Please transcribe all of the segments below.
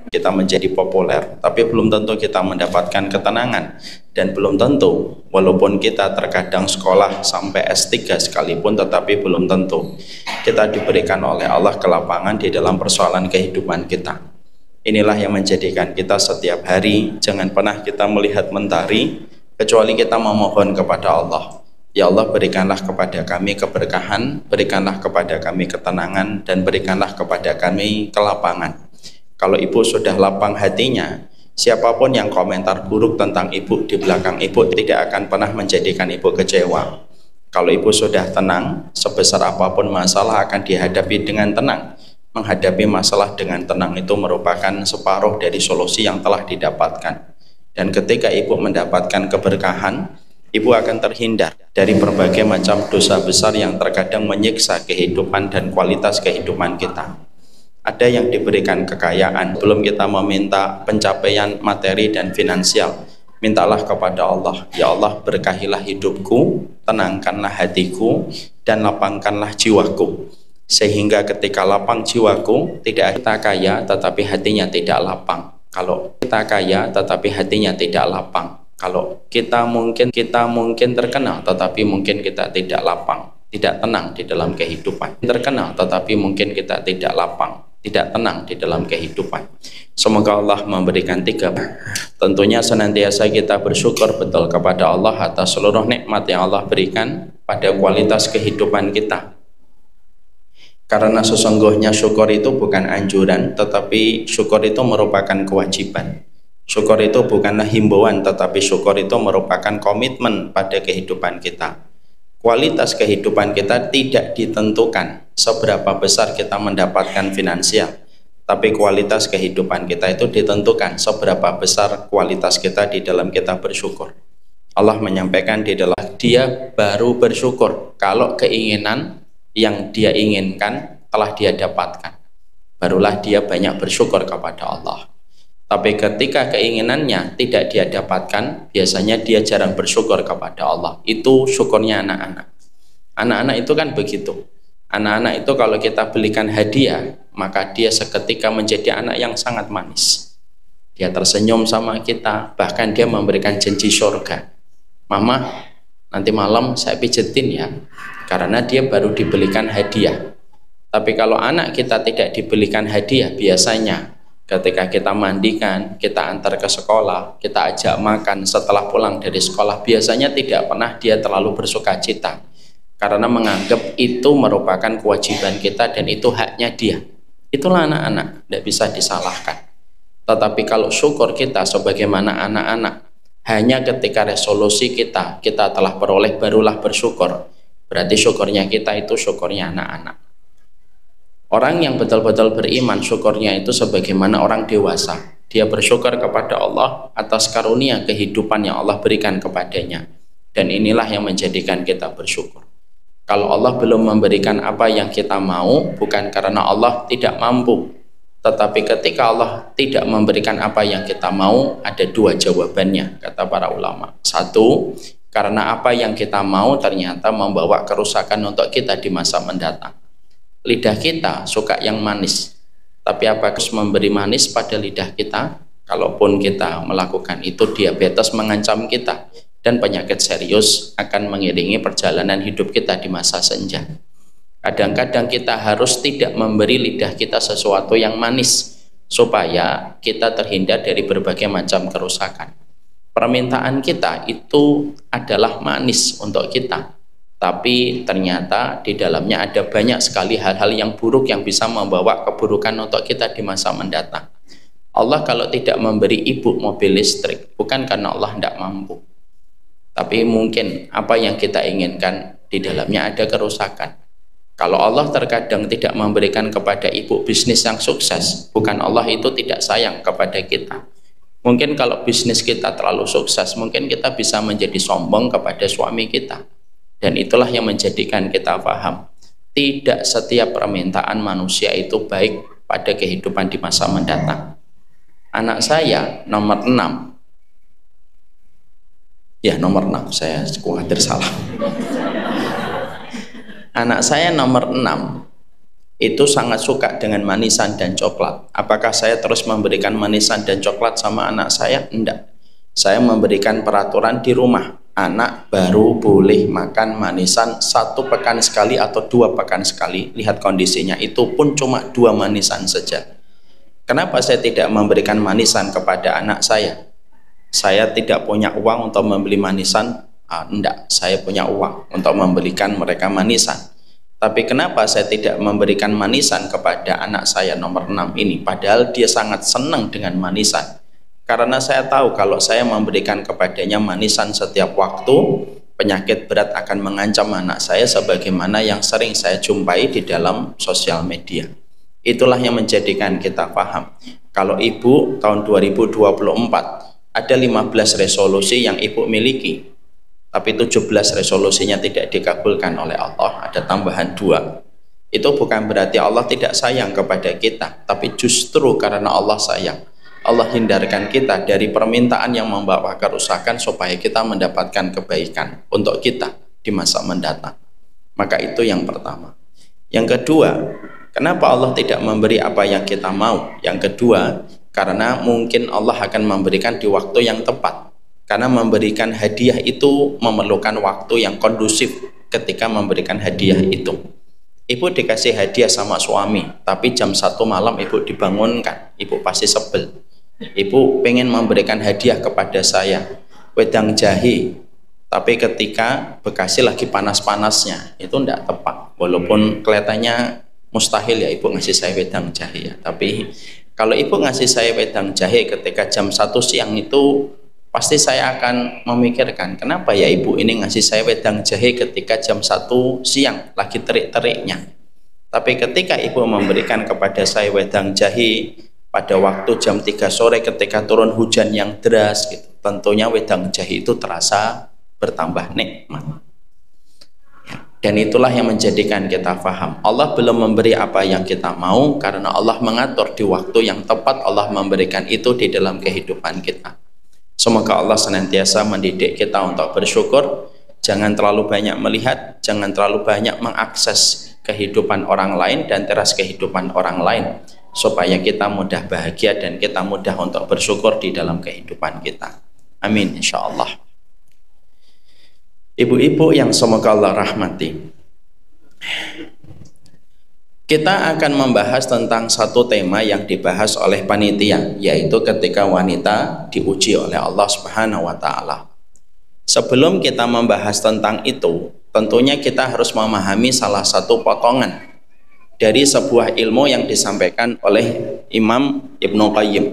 kita menjadi populer, tapi belum tentu kita mendapatkan ketenangan, dan belum tentu walaupun kita terkadang sekolah sampai S3 sekalipun, tetapi belum tentu kita diberikan oleh Allah kelapangan di dalam persoalan kehidupan kita. Inilah yang menjadikan kita setiap hari jangan pernah kita melihat mentari kecuali kita memohon kepada Allah, ya Allah, berikanlah kepada kami keberkahan, berikanlah kepada kami ketenangan, dan berikanlah kepada kami kelapangan. Kalau ibu sudah lapang hatinya, siapapun yang komentar buruk tentang ibu di belakang ibu tidak akan pernah menjadikan ibu kecewa. Kalau ibu sudah tenang, sebesar apapun masalah akan dihadapi dengan tenang. Menghadapi masalah dengan tenang itu merupakan separuh dari solusi yang telah didapatkan. Dan ketika ibu mendapatkan keberkahan, ibu akan terhindar dari berbagai macam dosa besar yang terkadang menyiksa kehidupan dan kualitas kehidupan kita. Ada yang diberikan kekayaan, belum kita meminta pencapaian materi dan finansial, mintalah kepada Allah, ya Allah, berkahilah hidupku, tenangkanlah hatiku, dan lapangkanlah jiwaku, sehingga ketika lapang jiwaku, tidak kita kaya tetapi hatinya tidak lapang. Kalau kita kaya tetapi hatinya tidak lapang, kalau kita mungkin terkenal tetapi mungkin kita tidak lapang, tidak tenang di dalam kehidupan, terkenal tetapi mungkin kita tidak lapang, tidak tenang di dalam kehidupan. Semoga Allah memberikan tiga. Tentunya senantiasa kita bersyukur betul kepada Allah atas seluruh nikmat yang Allah berikan pada kualitas kehidupan kita. Karena sesungguhnya syukur itu bukan anjuran, tetapi syukur itu merupakan kewajiban. Syukur itu bukanlah himbauan, tetapi syukur itu merupakan komitmen pada kehidupan kita. Kualitas kehidupan kita tidak ditentukan seberapa besar kita mendapatkan finansial, tapi kualitas kehidupan kita itu ditentukan seberapa besar kualitas kita di dalam kita bersyukur. Allah menyampaikan di dalam dia baru bersyukur kalau keinginan yang dia inginkan telah dia dapatkan, barulah dia banyak bersyukur kepada Allah. Tapi ketika keinginannya tidak dia dapatkan, biasanya dia jarang bersyukur kepada Allah. Itu syukurnya anak-anak. Anak-anak itu kan begitu. Anak-anak itu kalau kita belikan hadiah, maka dia seketika menjadi anak yang sangat manis. Dia tersenyum sama kita, bahkan dia memberikan janji surga. Mama, nanti malam saya pijetin ya, karena dia baru dibelikan hadiah. Tapi kalau anak kita tidak dibelikan hadiah, biasanya ketika kita mandikan, kita antar ke sekolah, kita ajak makan setelah pulang dari sekolah, biasanya tidak pernah dia terlalu bersuka cita, karena menganggap itu merupakan kewajiban kita dan itu haknya dia. Itulah anak-anak, tidak bisa disalahkan. Tetapi kalau syukur kita sebagaimana anak-anak, hanya ketika resolusi kita telah peroleh barulah bersyukur. Berarti syukurnya kita itu syukurnya anak-anak. Orang yang betul-betul beriman, syukurnya itu sebagaimana orang dewasa. Dia bersyukur kepada Allah atas karunia kehidupan yang Allah berikan kepadanya. Dan inilah yang menjadikan kita bersyukur. Kalau Allah belum memberikan apa yang kita mau, bukan karena Allah tidak mampu. Tetapi ketika Allah tidak memberikan apa yang kita mau, ada dua jawabannya, kata para ulama. Satu, karena apa yang kita mau ternyata membawa kerusakan untuk kita di masa mendatang. Lidah kita suka yang manis, tapi apakah harus memberi manis pada lidah kita? Kalaupun kita melakukan itu, diabetes mengancam kita dan penyakit serius akan mengiringi perjalanan hidup kita di masa senja. Kadang-kadang kita harus tidak memberi lidah kita sesuatu yang manis supaya kita terhindar dari berbagai macam kerusakan. Permintaan kita itu adalah manis untuk kita, tapi ternyata di dalamnya ada banyak sekali hal-hal yang buruk yang bisa membawa keburukan untuk kita di masa mendatang. Allah kalau tidak memberi ibu mobil listrik, bukan karena Allah tidak mampu, tapi mungkin apa yang kita inginkan di dalamnya ada kerusakan. Kalau Allah terkadang tidak memberikan kepada ibu bisnis yang sukses, bukan Allah itu tidak sayang kepada kita. Mungkin kalau bisnis kita terlalu sukses, mungkin kita bisa menjadi sombong kepada suami kita. Dan itulah yang menjadikan kita paham, tidak setiap permintaan manusia itu baik pada kehidupan di masa mendatang. Anak saya nomor 6, ya nomor 6, saya khawatir salah. Anak saya nomor 6 itu sangat suka dengan manisan dan coklat. Apakah saya terus memberikan manisan dan coklat sama anak saya? Enggak. Saya memberikan peraturan di rumah, anak baru boleh makan manisan 1 pekan sekali atau 2 pekan sekali. Lihat kondisinya, itu pun cuma 2 manisan saja. Kenapa saya tidak memberikan manisan kepada anak saya? Saya tidak punya uang untuk membeli manisan. Enggak, saya punya uang untuk membelikan mereka manisan. Tapi kenapa saya tidak memberikan manisan kepada anak saya nomor 6 ini, padahal dia sangat senang dengan manisan? Karena saya tahu kalau saya memberikan kepadanya manisan setiap waktu, penyakit berat akan mengancam anak saya sebagaimana yang sering saya jumpai di dalam sosial media. Itulah yang menjadikan kita paham. Kalau ibu tahun 2024 ada 15 resolusi yang ibu miliki, tapi 17 resolusinya tidak dikabulkan oleh Allah, ada tambahan 2. Itu bukan berarti Allah tidak sayang kepada kita, tapi justru karena Allah sayang, Allah hindarkan kita dari permintaan yang membawa kerusakan supaya kita mendapatkan kebaikan untuk kita di masa mendatang. Maka itu yang pertama. Yang kedua, kenapa Allah tidak memberi apa yang kita mau? Yang kedua, karena mungkin Allah akan memberikan di waktu yang tepat. Karena memberikan hadiah itu memerlukan waktu yang kondusif ketika memberikan hadiah itu. Ibu dikasih hadiah sama suami, tapi jam 1 malam ibu dibangunkan, ibu pasti sebel. Ibu pengen memberikan hadiah kepada saya, wedang jahe, tapi ketika Bekasi lagi panas-panasnya, itu tidak tepat. Walaupun kelihatannya mustahil ya ibu ngasih saya wedang jahe ya, tapi kalau ibu ngasih saya wedang jahe ketika jam 1 siang itu, pasti saya akan memikirkan, kenapa ya ibu ini ngasih saya wedang jahe ketika jam 1 siang lagi terik-teriknya. Tapi ketika ibu memberikan kepada saya wedang jahe pada waktu jam 3 sore ketika turun hujan yang deras gitu, tentunya wedang jahe itu terasa bertambah nikmat. Dan itulah yang menjadikan kita faham, Allah belum memberi apa yang kita mau karena Allah mengatur di waktu yang tepat. Allah memberikan itu di dalam kehidupan kita. Semoga Allah senantiasa mendidik kita untuk bersyukur, jangan terlalu banyak melihat, jangan terlalu banyak mengakses kehidupan orang lain dan teras kehidupan orang lain, supaya kita mudah bahagia dan kita mudah untuk bersyukur di dalam kehidupan kita. Amin insyaallah. Ibu-ibu yang semoga Allah rahmati, kita akan membahas tentang satu tema yang dibahas oleh panitia, yaitu ketika wanita diuji oleh Allah Subhanahu wa Ta'ala. Sebelum kita membahas tentang itu, tentunya kita harus memahami salah satu potongan dari sebuah ilmu yang disampaikan oleh Imam Ibnu Qayyim.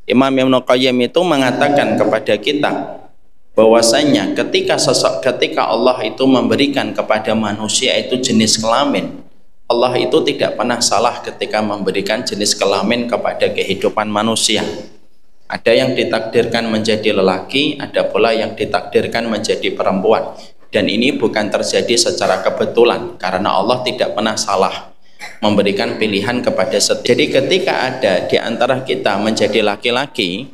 Imam Ibnu Qayyim itu mengatakan kepada kita bahwasanya ketika Allah itu memberikan kepada manusia itu jenis kelamin, Allah itu tidak pernah salah ketika memberikan jenis kelamin kepada kehidupan manusia. Ada yang ditakdirkan menjadi lelaki, ada pula yang ditakdirkan menjadi perempuan. Dan ini bukan terjadi secara kebetulan, karena Allah tidak pernah salah memberikan pilihan kepada setiap. Jadi ketika ada di antara kita menjadi laki-laki,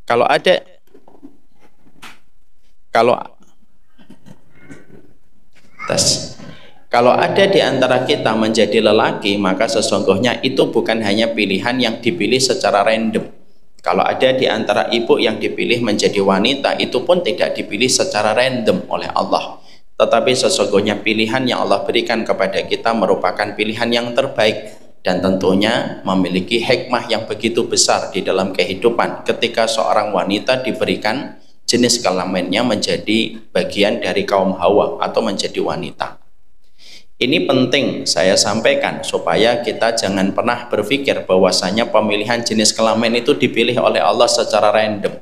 kalau ada di antara kita menjadi lelaki, maka sesungguhnya itu bukan hanya pilihan yang dipilih secara random. Kalau ada di antara ibu yang dipilih menjadi wanita, itu pun tidak dipilih secara random oleh Allah, tetapi sesungguhnya pilihan yang Allah berikan kepada kita merupakan pilihan yang terbaik, dan tentunya memiliki hikmah yang begitu besar di dalam kehidupan ketika seorang wanita diberikan jenis kelaminnya menjadi bagian dari kaum Hawa atau menjadi wanita. Ini penting saya sampaikan supaya kita jangan pernah berpikir bahwasanya pemilihan jenis kelamin itu dipilih oleh Allah secara random.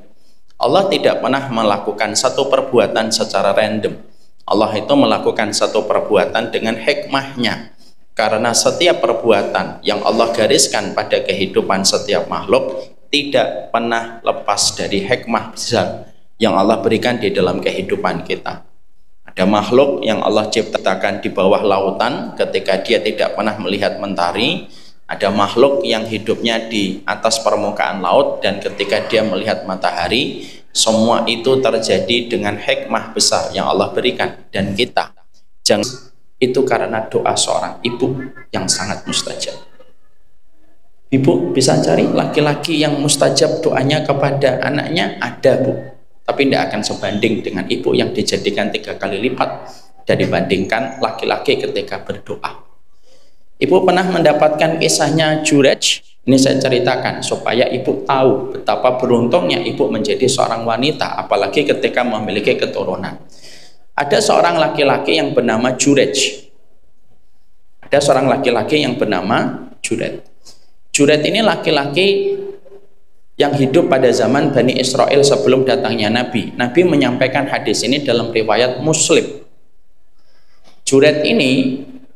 Allah tidak pernah melakukan satu perbuatan secara random. Allah itu melakukan satu perbuatan dengan hikmahnya, karena setiap perbuatan yang Allah gariskan pada kehidupan setiap makhluk tidak pernah lepas dari hikmah besar yang Allah berikan di dalam kehidupan kita. Ada makhluk yang Allah ciptakan di bawah lautan ketika dia tidak pernah melihat mentari. Ada makhluk yang hidupnya di atas permukaan laut dan ketika dia melihat matahari. Semua itu terjadi dengan hikmah besar yang Allah berikan. Dan kita jangan itu karena doa seorang ibu yang sangat mustajab. Ibu bisa cari laki-laki yang mustajab doanya kepada anaknya, ada Bu, tapi tidak akan sebanding dengan ibu yang dijadikan 3 kali lipat dan dibandingkan laki-laki ketika berdoa. Ibu pernah mendapatkan kisahnya Jurej. Ini saya ceritakan supaya ibu tahu betapa beruntungnya ibu menjadi seorang wanita, apalagi ketika memiliki keturunan. Ada seorang laki-laki yang bernama Jurej. Ada seorang laki-laki yang bernama Jurej. Jurej ini laki-laki yang hidup pada zaman Bani Israel sebelum datangnya Nabi. Nabi menyampaikan hadis ini dalam riwayat Muslim. Jurej ini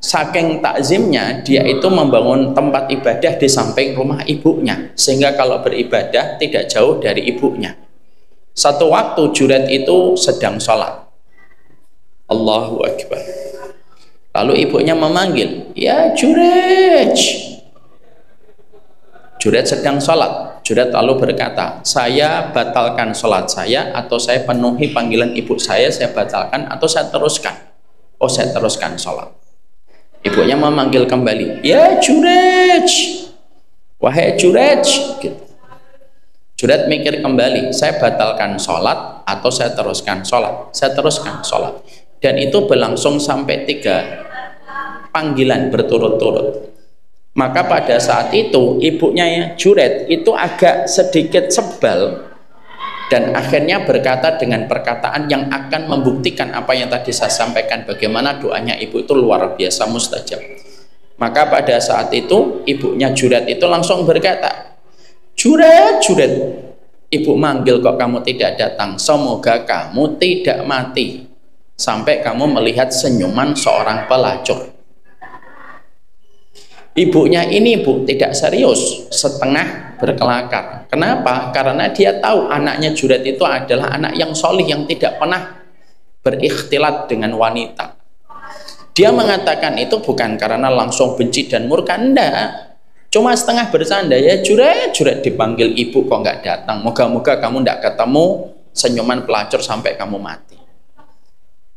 saking takzimnya, dia itu membangun tempat ibadah di samping rumah ibunya, sehingga kalau beribadah tidak jauh dari ibunya. Satu waktu Jurej itu sedang sholat, Allahu Akbar, lalu ibunya memanggil, "Ya Jurej." Jurej sedang sholat. Jurej lalu berkata, "Saya batalkan sholat saya, atau saya penuhi panggilan ibu saya batalkan, atau saya teruskan?" "Oh, saya teruskan sholat." Ibunya memanggil kembali, "Ya Jurej, wahai Jurej." Gitu. Jurej mikir kembali, saya batalkan sholat atau saya teruskan sholat? Saya teruskan sholat. Dan itu berlangsung sampai 3 panggilan berturut-turut. Maka pada saat itu ibunya Jurej itu agak sedikit sebal dan akhirnya berkata dengan perkataan yang akan membuktikan apa yang tadi saya sampaikan, bagaimana doanya ibu itu luar biasa mustajab. Maka pada saat itu ibunya Jurej itu langsung berkata, "Jurej, Jurej, ibu manggil kok kamu tidak datang, semoga kamu tidak mati sampai kamu melihat senyuman seorang pelacur." Ibunya ini Bu tidak serius, setengah berkelakar. Kenapa? Karena dia tahu anaknya Jurej itu adalah anak yang solih, yang tidak pernah berikhtilat dengan wanita. Dia mengatakan itu bukan karena langsung benci dan murka, enggak, cuma setengah bercanda. "Ya Jurej, Jurej, dipanggil ibu kok nggak datang, moga-moga kamu nggak ketemu senyuman pelacur sampai kamu mati."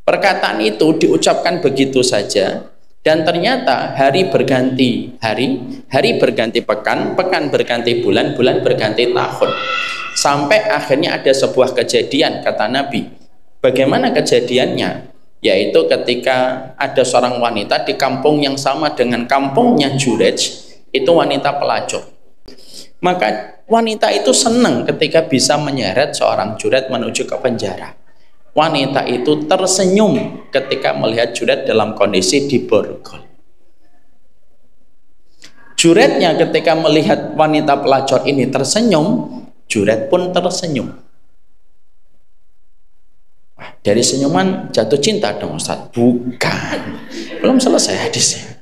Perkataan itu diucapkan begitu saja. Dan ternyata hari berganti hari, hari berganti pekan, pekan berganti bulan, bulan berganti tahun. Sampai akhirnya ada sebuah kejadian, kata Nabi. Bagaimana kejadiannya? Yaitu ketika ada seorang wanita di kampung yang sama dengan kampungnya Jurej, itu wanita pelacur. Maka wanita itu senang ketika bisa menyeret seorang Jurej menuju ke penjara. Wanita itu tersenyum ketika melihat Jurej dalam kondisi diborgol. Jurednya ketika melihat wanita pelacur ini tersenyum, Jurej pun tersenyum. Wah, dari senyuman jatuh cinta dong Ustaz? Bukan, belum selesai hadisnya.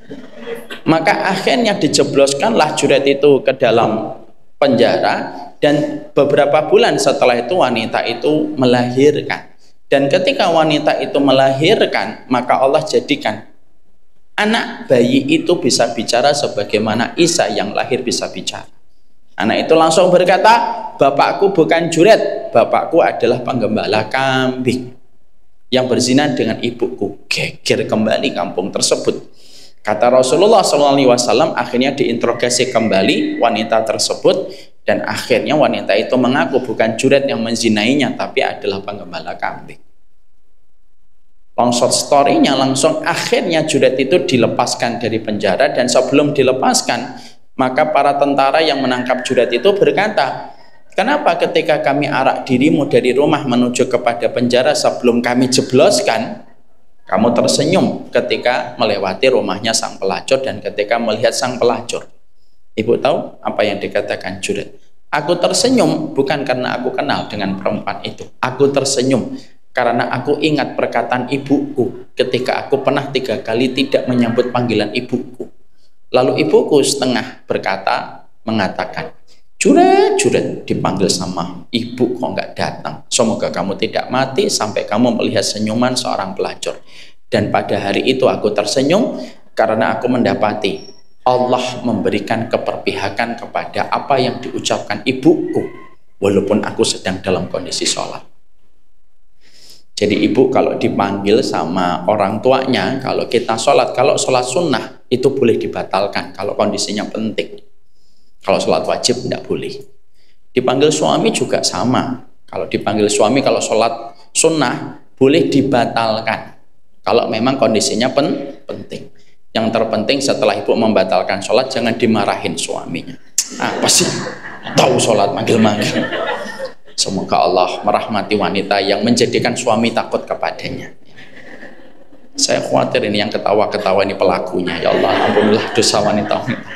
Maka akhirnya dijebloskanlah Jurej itu ke dalam penjara, dan beberapa bulan setelah itu wanita itu melahirkan. Dan ketika wanita itu melahirkan, maka Allah jadikan anak bayi itu bisa bicara sebagaimana Isa yang lahir bisa bicara. Anak itu langsung berkata, "Bapakku bukan Jurej, bapakku adalah penggembala kambing yang berzina dengan ibuku." Geger kembali kampung tersebut. Kata Rasulullah SAW, akhirnya diinterogasi kembali wanita tersebut. Dan akhirnya wanita itu mengaku bukan Jurej yang menzinainya, tapi adalah penggembala kambing. Long short story-nya, langsung akhirnya Jurej itu dilepaskan dari penjara. Dan sebelum dilepaskan, maka para tentara yang menangkap Jurej itu berkata, "Kenapa ketika kami arak dirimu dari rumah menuju kepada penjara sebelum kami jebloskan, kamu tersenyum ketika melewati rumahnya sang pelacur dan ketika melihat sang pelacur?" Ibu tahu apa yang dikatakan Jurej? "Aku tersenyum bukan karena aku kenal dengan perempuan itu. Aku tersenyum karena aku ingat perkataan ibuku ketika aku pernah 3 kali tidak menyambut panggilan ibuku. Lalu ibuku setengah berkata, mengatakan, 'Jurej, Jurej,' dipanggil sama ibu kok nggak datang. Semoga kamu tidak mati sampai kamu melihat senyuman seorang pelacur. Dan pada hari itu aku tersenyum karena aku mendapati Allah memberikan keperpihakan kepada apa yang diucapkan ibuku walaupun aku sedang dalam kondisi sholat." Jadi ibu kalau dipanggil sama orang tuanya, kalau kita sholat, kalau sholat sunnah itu boleh dibatalkan kalau kondisinya penting. Kalau sholat wajib tidak boleh. Dipanggil suami juga sama. Kalau dipanggil suami, kalau sholat sunnah boleh dibatalkan kalau memang kondisinya penting. Yang terpenting setelah ibu membatalkan sholat, jangan dimarahin suaminya. Apa sih? Tahu sholat manggil-manggil. Semoga Allah merahmati wanita yang menjadikan suami takut kepadanya. Saya khawatir ini yang ketawa-ketawa ini pelakunya. Ya Allah, ampunilah dosa wanita-wanita.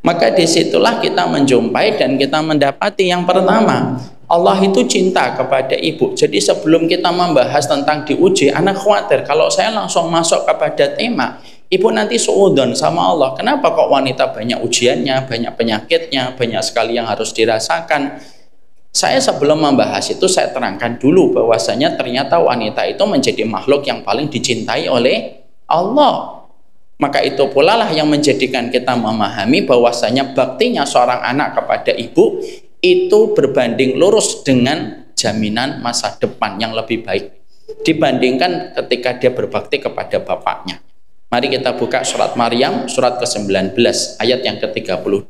Maka disitulah kita menjumpai dan kita mendapati yang pertama, Allah itu cinta kepada ibu. Jadi sebelum kita membahas tentang diuji, anak khawatir kalau saya langsung masuk kepada tema, ibu nanti suudzon sama Allah. Kenapa kok wanita banyak ujiannya, banyak penyakitnya, banyak sekali yang harus dirasakan. Saya sebelum membahas itu saya terangkan dulu bahwasanya ternyata wanita itu menjadi makhluk yang paling dicintai oleh Allah. Maka itu pula lah yang menjadikan kita memahami bahwasanya baktinya seorang anak kepada ibu itu berbanding lurus dengan jaminan masa depan yang lebih baik dibandingkan ketika dia berbakti kepada bapaknya. Mari kita buka surat Maryam surat ke-19 ayat yang ke-32.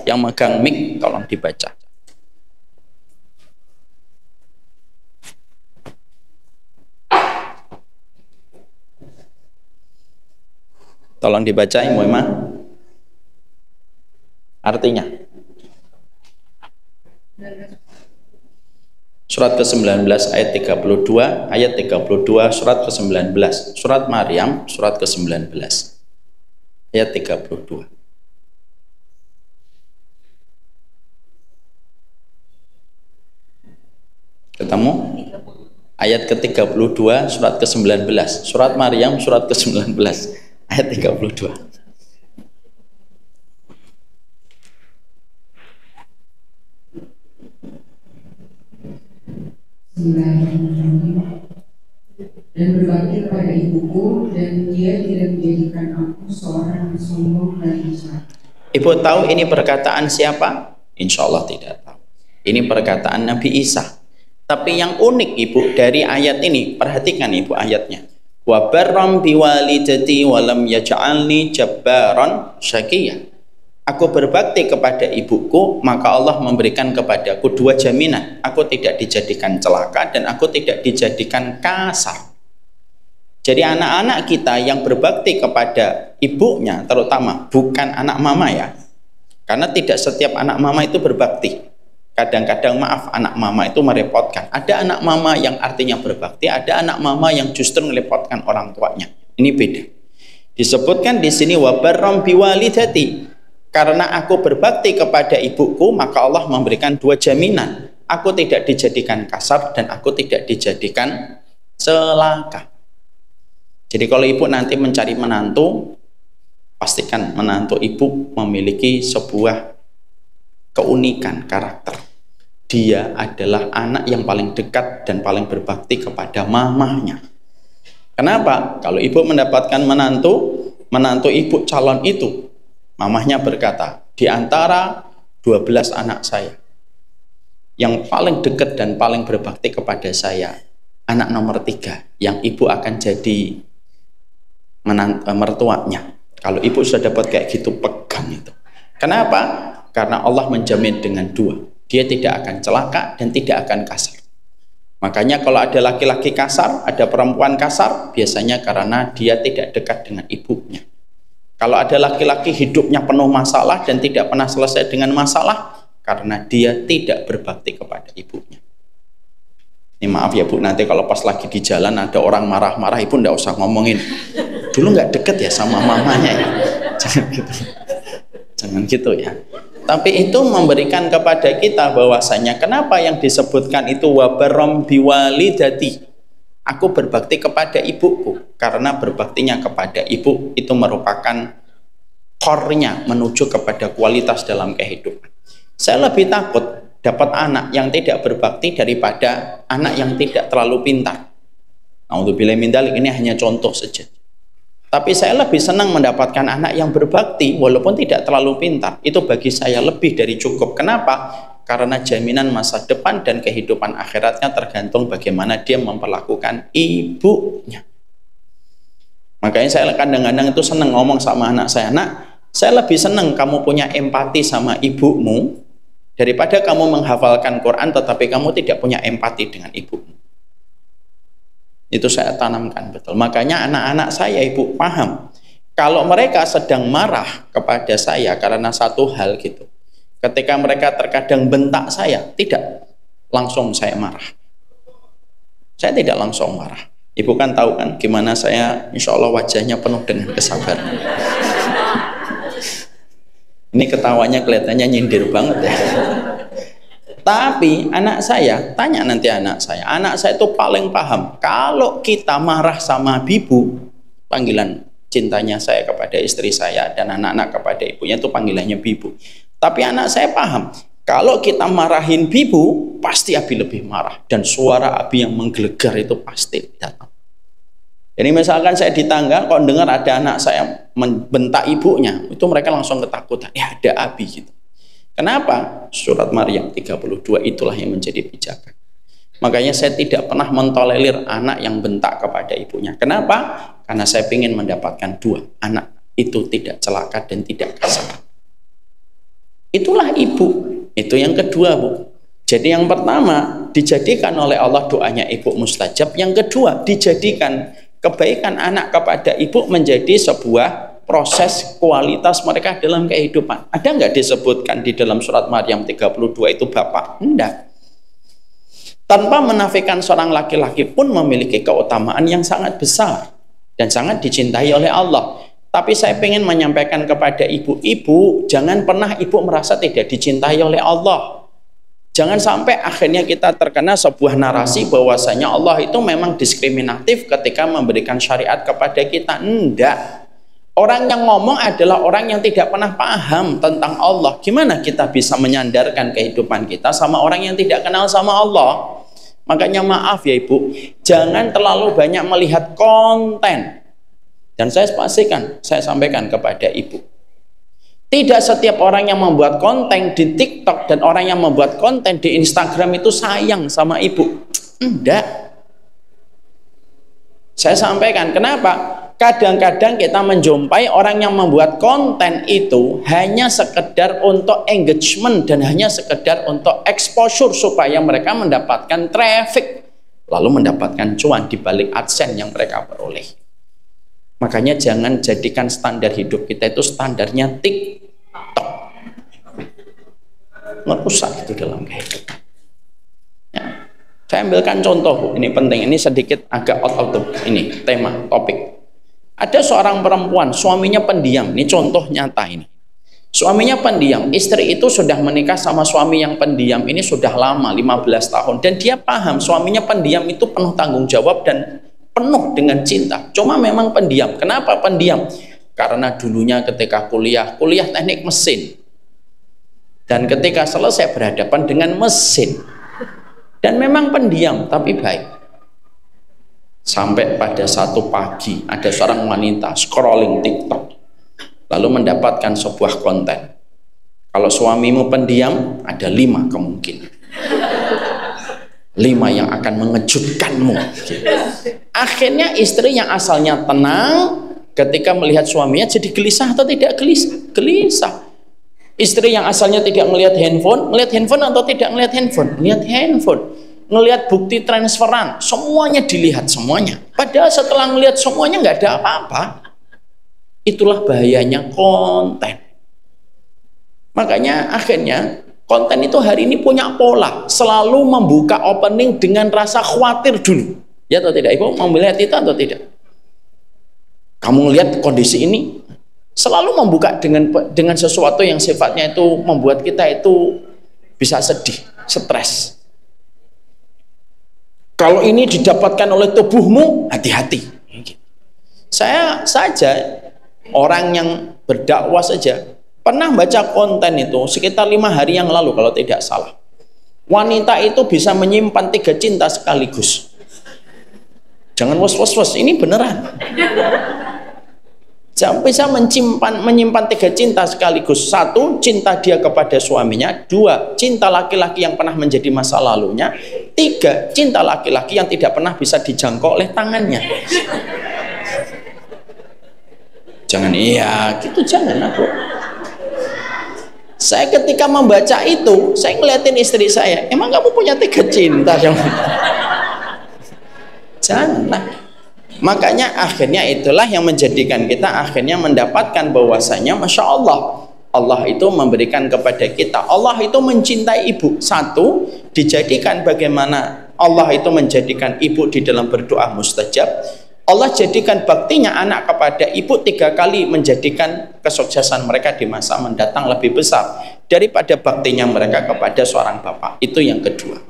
Yang megang mic tolong dibaca. Tolong dibaca Ibu Emma. Artinya. Surat ke-19 ayat 32, ayat 32 surat ke-19. Surat Maryam surat ke-19 ayat 32. Ketemu? Ayat ke-32 surat ke-19. Surat Maryam surat ke-19 ayat 32. Dan berbakti kepada ibuku, dan dia tidak menjadikan aku seorang yang sombong dan besar. Ibu tahu ini perkataan siapa? Insya Allah tidak tahu. Ini perkataan Nabi Isa. Tapi yang unik ibu dari ayat ini, perhatikan ibu ayatnya. Wa barram biwalidati wa lam yaj'alni jabbaran syaqiyya. Aku berbakti kepada ibuku, maka Allah memberikan kepadaku dua jaminan. Aku tidak dijadikan celaka dan aku tidak dijadikan kasar. Jadi anak-anak kita yang berbakti kepada ibunya, terutama bukan anak mama ya. Karena tidak setiap anak mama itu berbakti. Kadang-kadang maaf, anak mama itu merepotkan. Ada anak mama yang artinya berbakti, ada anak mama yang justru merepotkan orang tuanya. Ini beda. Disebutkan di sini wa barram biwalidati. Karena aku berbakti kepada ibuku, maka Allah memberikan dua jaminan. Aku tidak dijadikan kasar dan aku tidak dijadikan celaka. Jadi kalau ibu nanti mencari menantu, pastikan menantu ibu memiliki sebuah keunikan karakter. Dia adalah anak yang paling dekat dan paling berbakti kepada mamahnya. Kenapa? Kalau ibu mendapatkan menantu ibu calon itu, mamahnya berkata, di antara 12 anak saya, yang paling dekat dan paling berbakti kepada saya, anak nomor 3, yang ibu akan jadi mertuanya. Kalau ibu sudah dapat kayak gitu, pegang itu. Kenapa? Karena Allah menjamin dengan dua. Dia tidak akan celaka dan tidak akan kasar. Makanya kalau ada laki-laki kasar, ada perempuan kasar, biasanya karena dia tidak dekat dengan ibunya. Kalau ada laki-laki hidupnya penuh masalah dan tidak pernah selesai dengan masalah, karena dia tidak berbakti kepada ibunya. Ini maaf ya Bu, nanti kalau pas lagi di jalan ada orang marah-marah, ibu nggak usah ngomongin. Dulu nggak deket ya sama mamanya ya. Jangan gitu. Jangan gitu ya. Tapi itu memberikan kepada kita bahwasanya kenapa yang disebutkan itu wa barram biwalidati. Aku berbakti kepada ibuku, karena berbaktinya kepada ibu itu merupakan core-nya menuju kepada kualitas dalam kehidupan. Saya lebih takut dapat anak yang tidak berbakti daripada anak yang tidak terlalu pintar. Naudzubillah min dzalik, ini hanya contoh saja. Tapi saya lebih senang mendapatkan anak yang berbakti walaupun tidak terlalu pintar. Itu bagi saya lebih dari cukup. Kenapa? Karena jaminan masa depan dan kehidupan akhiratnya tergantung bagaimana dia memperlakukan ibunya. Makanya saya kadang-kadang itu senang ngomong sama anak saya, nak, saya lebih senang kamu punya empati sama ibumu daripada kamu menghafalkan Quran tetapi kamu tidak punya empati dengan ibumu. Itu saya tanamkan betul. Makanya anak-anak saya, ibu, paham kalau mereka sedang marah kepada saya karena satu hal gitu. Ketika mereka terkadang bentak saya, tidak langsung saya marah. Saya tidak langsung marah. Ibu kan tahu kan gimana saya, insya Allah wajahnya penuh dengan kesabaran. Ini ketawanya kelihatannya nyindir banget ya. Tapi anak saya, tanya nanti anak saya itu paling paham. Kalau kita marah sama bibu, panggilan cintanya saya kepada istri saya dan anak-anak kepada ibunya itu panggilannya bibu. Tapi anak saya paham, kalau kita marahin bibu, pasti Abi lebih marah. Dan suara Abi yang menggelegar itu pasti datang. Jadi misalkan saya di tangga, kalau dengar ada anak saya membentak ibunya, itu mereka langsung ketakutan. Ya ada Abi gitu. Kenapa? Surat Maryam 32 itulah yang menjadi pijakan. Makanya saya tidak pernah mentolerir anak yang bentak kepada ibunya. Kenapa? Karena saya ingin mendapatkan dua. Anak itu tidak celaka dan tidak kasar. Itulah ibu. Itu yang kedua, Bu. Jadi yang pertama dijadikan oleh Allah doanya ibu mustajab. Yang kedua dijadikan kebaikan anak kepada ibu menjadi sebuah proses kualitas mereka dalam kehidupan. Ada nggak disebutkan di dalam surat Maryam 32 itu bapak? Enggak. Tanpa menafikan seorang laki-laki pun memiliki keutamaan yang sangat besar dan sangat dicintai oleh Allah. Tapi saya ingin menyampaikan kepada ibu-ibu, jangan pernah ibu merasa tidak dicintai oleh Allah. Jangan sampai akhirnya kita terkena sebuah narasi bahwasanya Allah itu memang diskriminatif ketika memberikan syariat kepada kita. Enggak. Orang yang ngomong adalah orang yang tidak pernah paham tentang Allah. Gimana kita bisa menyandarkan kehidupan kita sama orang yang tidak kenal sama Allah? Makanya maaf ya ibu, jangan terlalu banyak melihat konten. Dan saya pastikan, saya sampaikan kepada ibu, tidak setiap orang yang membuat konten di TikTok dan orang yang membuat konten di Instagram itu sayang sama ibu. Enggak. Saya sampaikan, kenapa? Kadang-kadang kita menjumpai orang yang membuat konten itu hanya sekedar untuk engagement dan hanya sekedar untuk exposure supaya mereka mendapatkan traffic, lalu mendapatkan cuan di balik AdSense yang mereka peroleh. Makanya jangan jadikan standar hidup kita itu standarnya TikTok. Merusak itu dalam kehidupan. Ya. Saya ambilkan contoh, Bu. Ini penting, ini sedikit agak out of the ini tema, topik. Ada seorang perempuan, suaminya pendiam. Ini contoh nyata ini. Suaminya pendiam, istri itu sudah menikah sama suami yang pendiam ini sudah lama, 15 tahun. Dan dia paham suaminya pendiam itu penuh tanggung jawab dan penuh dengan cinta. Cuma memang pendiam. Kenapa pendiam? Karena dulunya ketika kuliah teknik mesin. Dan ketika selesai berhadapan dengan mesin. Dan memang pendiam, tapi baik. Sampai pada satu pagi ada seorang wanita scrolling TikTok lalu mendapatkan sebuah konten. Kalau suamimu pendiam, ada 5 kemungkinan. 5 yang akan mengejutkanmu. Akhirnya istri yang asalnya tenang ketika melihat suaminya jadi gelisah atau tidak gelisah? Gelisah. Istri yang asalnya tidak melihat handphone atau tidak melihat handphone? Melihat handphone. Ngelihat bukti transferan, semuanya dilihat semuanya. Padahal setelah melihat semuanya nggak ada apa-apa. Itulah bahayanya konten. Makanya akhirnya konten itu hari ini punya pola, selalu membuka opening dengan rasa khawatir dulu. Ya atau tidak? Ibu mau melihat itu atau tidak? Kamu melihat kondisi ini, selalu membuka dengan sesuatu yang sifatnya itu membuat kita itu bisa sedih, stres. Kalau ini didapatkan oleh tubuhmu, hati-hati. Saya saja, orang yang berdakwah saja, pernah baca konten itu sekitar 5 hari yang lalu kalau tidak salah. Wanita itu bisa menyimpan 3 cinta sekaligus. Jangan was-was, ini beneran. Jangan bisa menyimpan 3 cinta sekaligus. 1, cinta dia kepada suaminya. 2, cinta laki-laki yang pernah menjadi masa lalunya. 3, cinta laki-laki yang tidak pernah bisa dijangkau oleh tangannya. Jangan gitu, jangan aku. Saya ketika membaca itu, saya ngeliatin istri saya, emang kamu punya 3 cinta? Jangan. Makanya akhirnya itulah yang menjadikan kita akhirnya mendapatkan bahwasanya Masya Allah, Allah itu memberikan kepada kita, Allah itu mencintai ibu. 1, dijadikan bagaimana Allah itu menjadikan ibu di dalam berdoa mustajab. Allah jadikan baktinya anak kepada ibu 3 kali, menjadikan kesuksesan mereka di masa mendatang lebih besar daripada baktinya mereka kepada seorang bapak. Itu yang kedua.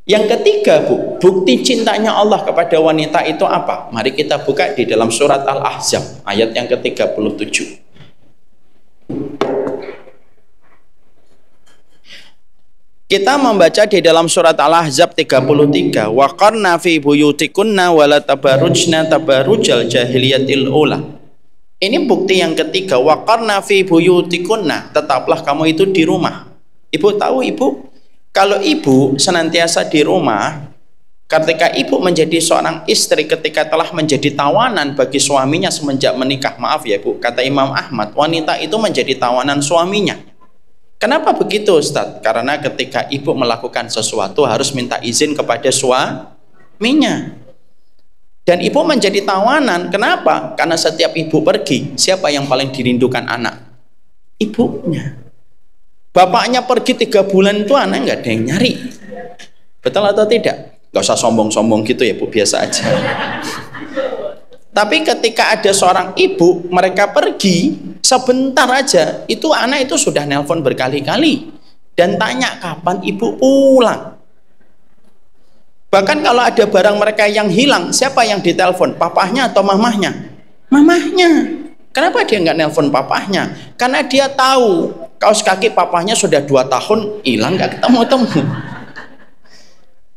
Yang ketiga, Bu, bukti cintanya Allah kepada wanita itu apa? Mari kita buka di dalam surat Al-Ahzab ayat yang ke-37. Kita membaca di dalam surat Al-Ahzab 33, wa qarna fi buyutikunna wa la tabarrujna tabarrujal jahiliyatil ula. Ini bukti yang ketiga, wa qarna fi buyutikunna, tetaplah kamu itu di rumah. Ibu tahu, Ibu, kalau ibu senantiasa di rumah, ketika ibu menjadi seorang istri, ketika telah menjadi tawanan bagi suaminya semenjak menikah, maaf ya Bu, kata Imam Ahmad, wanita itu menjadi tawanan suaminya. Kenapa begitu, Ustadz? Karena ketika ibu melakukan sesuatu harus minta izin kepada suaminya. Dan ibu menjadi tawanan, kenapa? Karena setiap ibu pergi, siapa yang paling dirindukan anak? Ibunya. Bapaknya pergi 3 bulan itu anak nggak ada yang nyari. Betul atau tidak? Nggak usah sombong-sombong gitu ya Bu, biasa aja. Tapi ketika ada seorang ibu, mereka pergi sebentar aja, itu anak itu sudah nelpon berkali-kali dan tanya kapan ibu pulang. Bahkan kalau ada barang mereka yang hilang, siapa yang ditelepon? Papahnya atau mamahnya? Mamahnya. Kenapa dia nggak nelpon papahnya? Karena dia tahu kaos kaki papahnya sudah 2 tahun hilang, nggak ketemu-temu.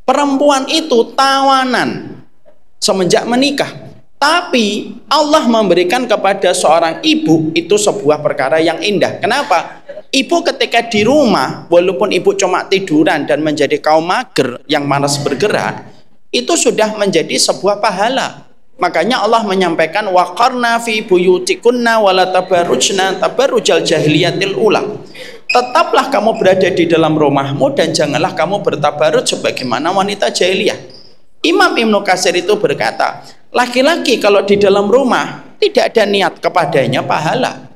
Perempuan itu tawanan semenjak menikah. Tapi Allah memberikan kepada seorang ibu itu sebuah perkara yang indah. Kenapa? Ibu ketika di rumah, walaupun ibu cuma tiduran dan menjadi kaum mager yang malas bergerak, itu sudah menjadi sebuah pahala. Makanya Allah menyampaikan waqarna fi buyutikunna wala tabarrujna tabarrujal jahiliyatil ula. Tetaplah kamu berada di dalam rumahmu dan janganlah kamu bertabarruj sebagaimana wanita jahiliyah. Imam Ibnu Katsir itu berkata, laki-laki kalau di dalam rumah tidak ada niat kepadanya pahala.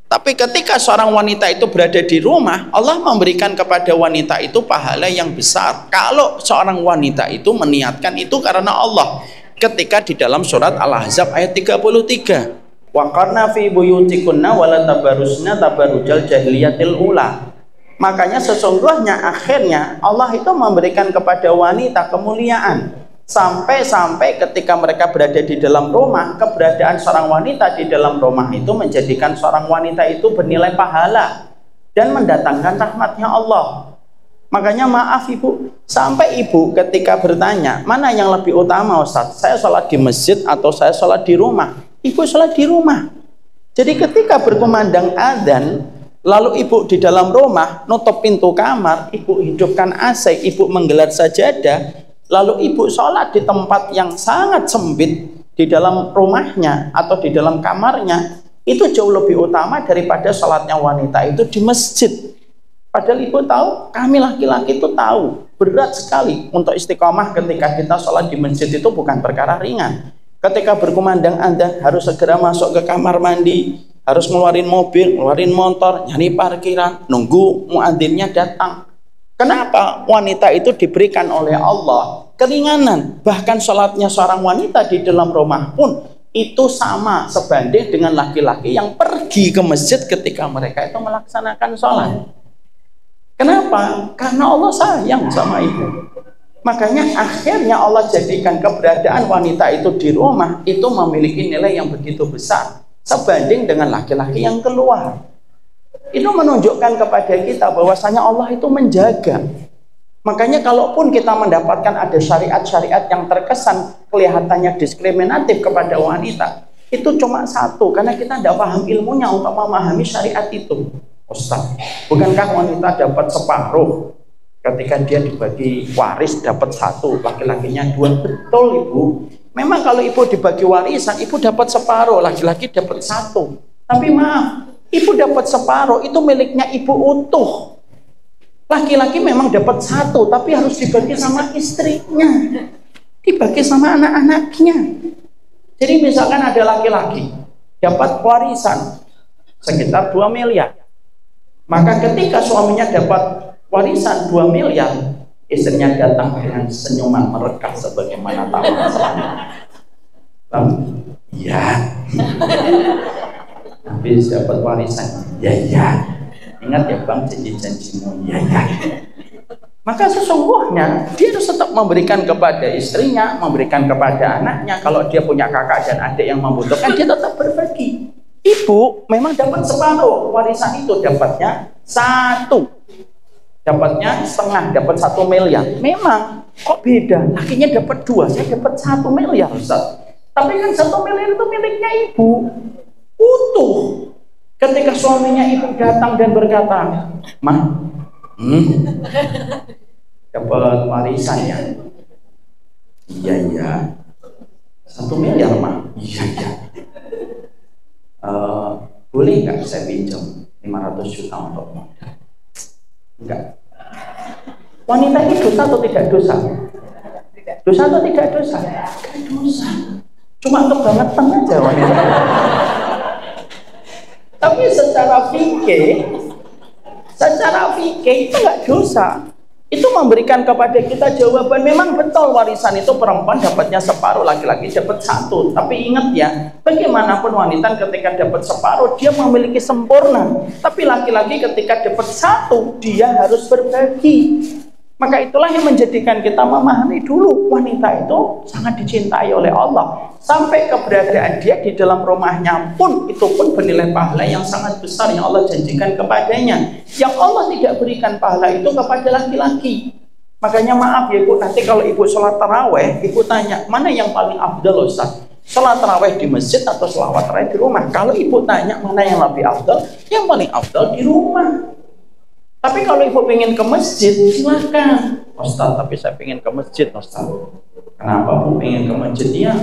Tapi ketika seorang wanita itu berada di rumah, Allah memberikan kepada wanita itu pahala yang besar. Kalau seorang wanita itu meniatkan itu karena Allah. Ketika di dalam surat Al-Ahzab ayat 33, wa qarna fi buyutikunna wa la tabarrujna tabarrujal jahiliyatil ula. Makanya sesungguhnya akhirnya Allah itu memberikan kepada wanita kemuliaan. Sampai-sampai ketika mereka berada di dalam rumah, keberadaan seorang wanita di dalam rumah itu menjadikan seorang wanita itu bernilai pahala dan mendatangkan rahmatnya Allah. Makanya maaf Ibu, sampai Ibu ketika bertanya, mana yang lebih utama Ustaz? Saya sholat di masjid atau saya sholat di rumah? Ibu sholat di rumah. Jadi ketika berkumandang adzan, lalu Ibu di dalam rumah, nutup pintu kamar, Ibu hidupkan AC, Ibu menggelar sajadah, lalu Ibu sholat di tempat yang sangat sempit di dalam rumahnya atau di dalam kamarnya, itu jauh lebih utama daripada sholatnya wanita itu di masjid. Padahal Ibu tahu, kami laki-laki itu tahu berat sekali untuk istiqomah ketika kita sholat di masjid itu bukan perkara ringan. Ketika berkumandang adzan harus segera masuk ke kamar mandi, harus ngeluarin mobil, ngeluarin motor, nyari parkiran, nunggu muadzinnya datang. Kenapa? Wanita itu diberikan oleh Allah keringanan. Bahkan sholatnya seorang wanita di dalam rumah pun itu sama sebanding dengan laki-laki yang pergi ke masjid ketika mereka itu melaksanakan sholat. Kenapa? Karena Allah sayang sama ibu. Makanya akhirnya Allah jadikan keberadaan wanita itu di rumah itu memiliki nilai yang begitu besar sebanding dengan laki-laki yang keluar. Itu menunjukkan kepada kita bahwasanya Allah itu menjaga. Makanya kalaupun kita mendapatkan ada syariat-syariat yang terkesan kelihatannya diskriminatif kepada wanita, itu cuma satu, karena kita tidak paham ilmunya untuk memahami syariat itu. Ustaz, bukankah wanita dapat separuh ketika dia dibagi waris dapat satu, laki-lakinya dua? Betul ibu, memang kalau ibu dibagi warisan ibu dapat separuh, laki-laki dapat satu. Tapi maaf, ibu dapat separuh itu miliknya ibu utuh. Laki-laki memang dapat satu, tapi harus dibagi sama istrinya, dibagi sama anak-anaknya. Jadi misalkan ada laki-laki dapat warisan sekitar 2 miliar, maka ketika suaminya dapat warisan 2 miliar, istrinya datang dengan senyuman merekah sebagaimana tawaran suami. Iya. Habis dapat warisan, ya. Ingat ya bang, janji-janjimu, ya. Maka sesungguhnya dia harus tetap memberikan kepada istrinya, memberikan kepada anaknya. Kalau dia punya kakak dan adik yang membutuhkan, dia tetap berbagi. Ibu memang dapat separuh warisan itu, dapatnya satu, dapatnya setengah, dapat 1 miliar. Memang kok beda, lakinya dapat 2, saya dapat 1 miliar Ustaz. Tapi kan 1 miliar itu miliknya ibu utuh. Ketika suaminya ibu datang dan berkata, "Mah, dapat warisan ya?" Iya. 1 miliar mah. Iya. Boleh nggak saya pinjam 500 juta untuk modal? Enggak. Wanita ini dosa atau tidak dosa? Dosa atau tidak dosa? Dosa. Cuma kebangetan aja wanita. Tapi secara fikih itu nggak dosa. Itu memberikan kepada kita jawaban. Memang betul warisan itu perempuan dapatnya separuh, laki-laki dapat satu. Tapi ingat ya, bagaimanapun wanita ketika dapat separuh dia memiliki sempurna. Tapi laki-laki ketika dapat satu dia harus berbagi. Maka itulah yang menjadikan kita memahami dulu wanita itu sangat dicintai oleh Allah. Sampai keberadaan dia di dalam rumahnya pun itu pun bernilai pahala yang sangat besar yang Allah janjikan kepadanya. Yang Allah tidak berikan pahala itu kepada laki-laki. Makanya maaf ya ibu, nanti kalau ibu sholat taraweh, ibu tanya mana yang paling afdal Ustaz? Sholat taraweh di masjid atau sholawat taraweh di rumah? Kalau ibu tanya mana yang lebih afdal, yang paling afdal di rumah. Tapi kalau ibu pengen ke masjid, silahkan. Ustaz, tapi saya pengen ke masjid Ustaz. Kenapa bu pengen ke masjid? Ya,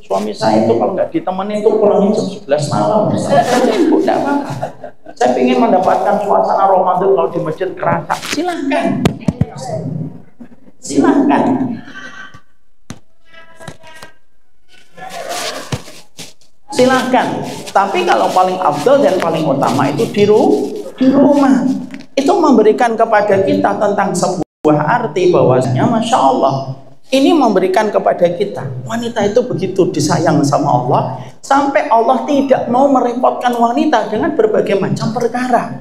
suami saya itu kalau nggak ditemenin itu pulangnya jam 11 malam Ustaz. Ibu tidak apa-apa. Saya pengen mendapatkan suasana Ramadan kalau di masjid kerasa. Silahkan. Silahkan. Tapi kalau paling afdal dan paling utama itu di rumah. Itu memberikan kepada kita tentang sebuah arti bahwasanya Masya Allah, ini memberikan kepada kita wanita itu begitu disayang sama Allah sampai Allah tidak mau merepotkan wanita dengan berbagai macam perkara.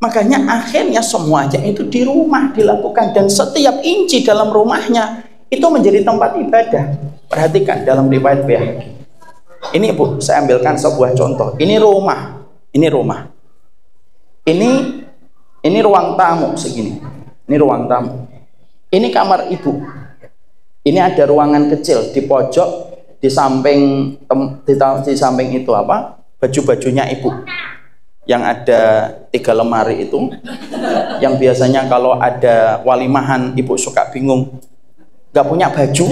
Makanya akhirnya semuanya itu di rumah dilakukan, dan setiap inci dalam rumahnya itu menjadi tempat ibadah. Perhatikan dalam riwayat Baihaqi. Ini Bu, saya ambilkan sebuah contoh. Ini rumah. Ini ruang tamu segini. Ini ruang tamu. Ini kamar ibu. Ini ada ruangan kecil di pojok, di samping itu apa? Baju-bajunya ibu. Yang ada 3 lemari itu. Yang biasanya kalau ada walimahan ibu suka bingung, nggak punya baju.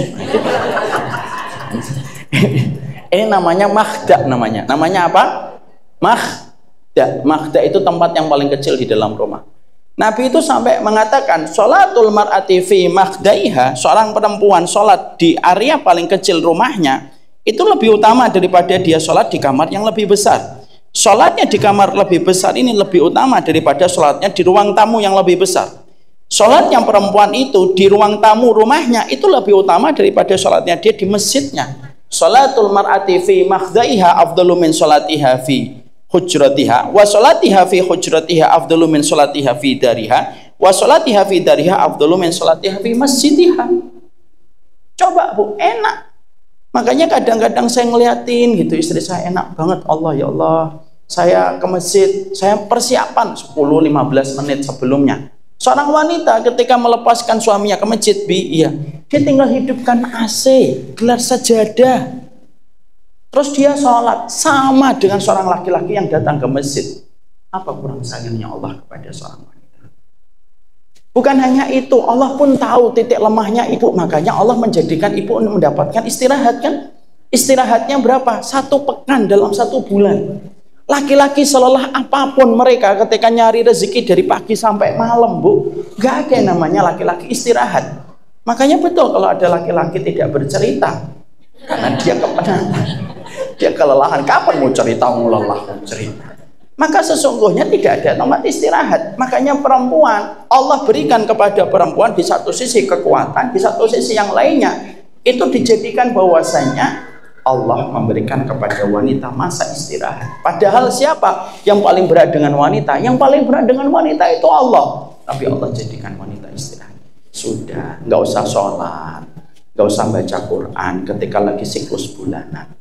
Ini namanya makhda namanya. Namanya apa? Makhda itu tempat yang paling kecil di dalam rumah. Nabi itu sampai mengatakan sholatul mar'ati fi makhdaiha, seorang perempuan sholat di area paling kecil rumahnya itu lebih utama daripada dia sholat di kamar yang lebih besar. Sholatnya di kamar lebih besar ini lebih utama daripada sholatnya di ruang tamu yang lebih besar. Sholat yang perempuan itu di ruang tamu rumahnya itu lebih utama daripada sholatnya dia di masjidnya. Sholatul mar'ati fi makhdaiha afdalu min sholatiha fi hujratiha wa sholatiha fi hujratiha afdalu min sholatiha fi dariha wa sholatiha fi dariha afdalu min sholatiha fi masjidiha. Coba Bu, enak. Makanya kadang-kadang saya ngeliatin gitu istri saya, enak banget, Allah ya Allah, saya ke masjid, saya persiapan 10-15 menit sebelumnya. Seorang wanita ketika melepaskan suaminya ke masjid, dia tinggal hidupkan AC, gelar sajadah, Terus dia sholat sama dengan seorang laki-laki yang datang ke masjid. Apa kurang sayangnya Allah kepada seorang wanita? Bukan hanya itu, Allah pun tahu titik lemahnya ibu. Makanya Allah menjadikan ibu mendapatkan istirahat kan? Istirahatnya berapa? 1 pekan dalam 1 bulan. Laki-laki selelah apapun mereka ketika nyari rezeki dari pagi sampai malam, Bu, gak ada yang namanya laki-laki istirahat. Makanya betul kalau ada laki-laki tidak bercerita, karena dia kepenatan, dia kelelahan. Kapan mau cerita, mau lelah mau cerita? Maka sesungguhnya tidak ada tempat istirahat. Makanya perempuan, Allah berikan kepada perempuan di satu sisi kekuatan, di satu sisi yang lainnya itu dijadikan bahwasanya Allah memberikan kepada wanita masa istirahat. Padahal siapa yang paling berat dengan wanita? Yang paling berat dengan wanita itu Allah. Tapi Allah jadikan wanita istirahat. Sudah, nggak usah sholat, nggak usah baca Quran ketika lagi siklus bulanan.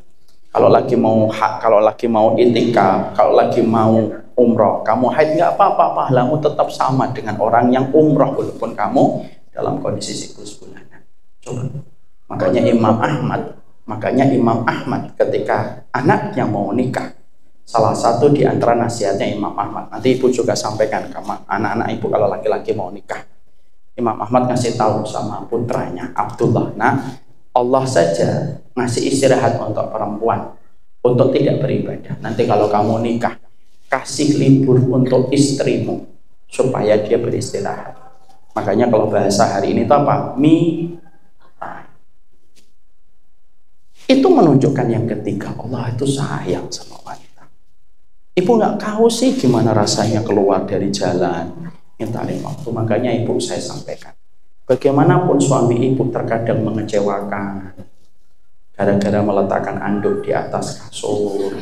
Kalau lagi mau itikaf, kalau lagi mau umroh, kamu haid nggak apa-apa, pahlamu tetap sama dengan orang yang umroh walaupun kamu dalam kondisi siklus bulanan. Coba. Makanya Imam Ahmad ketika anaknya mau nikah, salah satu di antara nasihatnya Imam Ahmad, nanti ibu juga sampaikan ke anak-anak ibu kalau laki-laki mau nikah. Imam Ahmad ngasih tahu sama putranya Abdullah, nah Allah saja ngasih istirahat untuk perempuan untuk tidak beribadah. Nanti kalau kamu nikah, kasih libur untuk istrimu supaya dia beristirahat. Makanya kalau bahasa hari ini itu apa? Itu menunjukkan yang ketiga, Allah itu sayang sama wanita. Ibu nggak tahu sih gimana rasanya keluar dari jalan minta waktu. Makanya ibu saya sampaikan, bagaimanapun suami ibu terkadang mengecewakan gara-gara meletakkan anduk di atas kasur,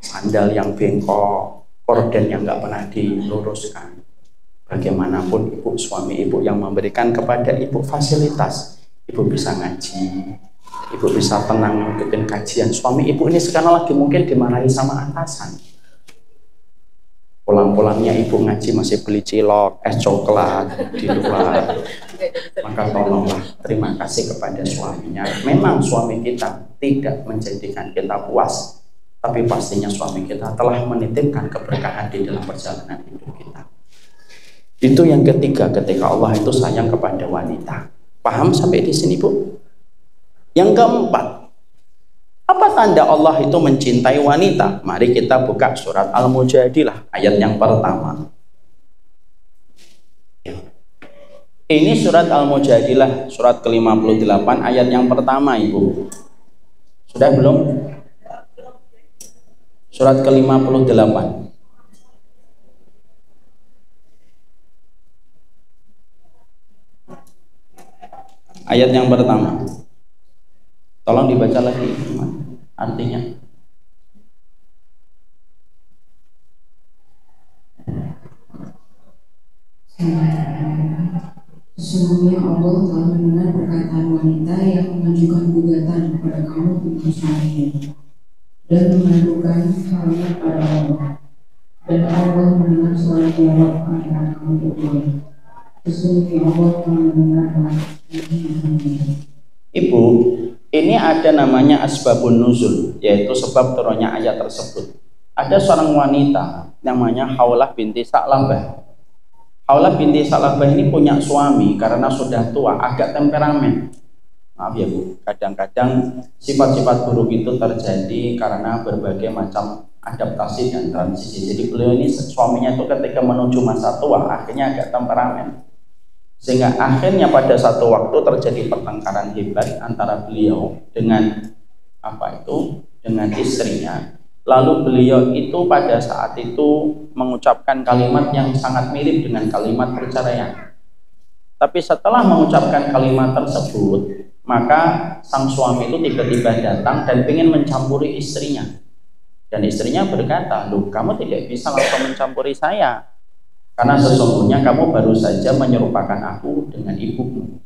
sandal yang bengkok, korden yang nggak pernah diluruskan. Bagaimanapun ibu, suami ibu yang memberikan kepada ibu fasilitas, ibu bisa ngaji, ibu bisa tenang mengikuti kajian. Suami ibu ini sekarang lagi mungkin dimarahi sama atasan. Pulang-pulangnya ibu ngaji masih beli cilok, es coklat di luar. Maka tolonglah terima kasih kepada suaminya. Memang suami kita tidak menjadikan kita puas, tapi pastinya suami kita telah menitipkan keberkahan di dalam perjalanan hidup kita. Itu yang ketiga, ketika Allah itu sayang kepada wanita. Paham sampai di sini, Bu? Yang keempat, apa tanda Allah itu mencintai wanita? Mari kita buka surat Al-Mujadilah ayat yang pertama. Ini surat Al-Mujadilah, surat ke-58 ayat yang pertama, Ibu. Sudah belum? Surat ke-58. Ayat yang pertama. Tolong dibaca lagi artinya. Sesungguhnya Allah telah mendengar perkataan wanita yang mengajukan gugatan kepada kamu tentang suaminya dan mengadukan halnya pada Allah, dan Allah mendengar suara jawab antara kamu berdua. Sesungguhnya Allah telah mendengar Ibu, ini ada namanya asbabun nuzul, yaitu sebab turunnya ayat tersebut. Ada seorang wanita namanya Haulah binti Sa'labah. Haulah binti Sa'labah ini punya suami karena sudah tua, agak temperamen. Maaf ya Bu, kadang-kadang sifat-sifat buruk itu terjadi karena berbagai macam adaptasi dan transisi. Jadi beliau ini suaminya itu ketika menuju masa tua akhirnya agak temperamen. Sehingga akhirnya pada satu waktu terjadi pertengkaran hebat antara beliau dengan dengan istrinya. Lalu beliau itu pada saat itu mengucapkan kalimat yang sangat mirip dengan kalimat perceraian. Tapi setelah mengucapkan kalimat tersebut, maka sang suami itu tiba-tiba datang dan ingin mencampuri istrinya. Dan istrinya berkata, "Loh, kamu tidak bisa langsung mencampuri saya, karena sesungguhnya kamu baru saja menyerupakan aku dengan ibumu."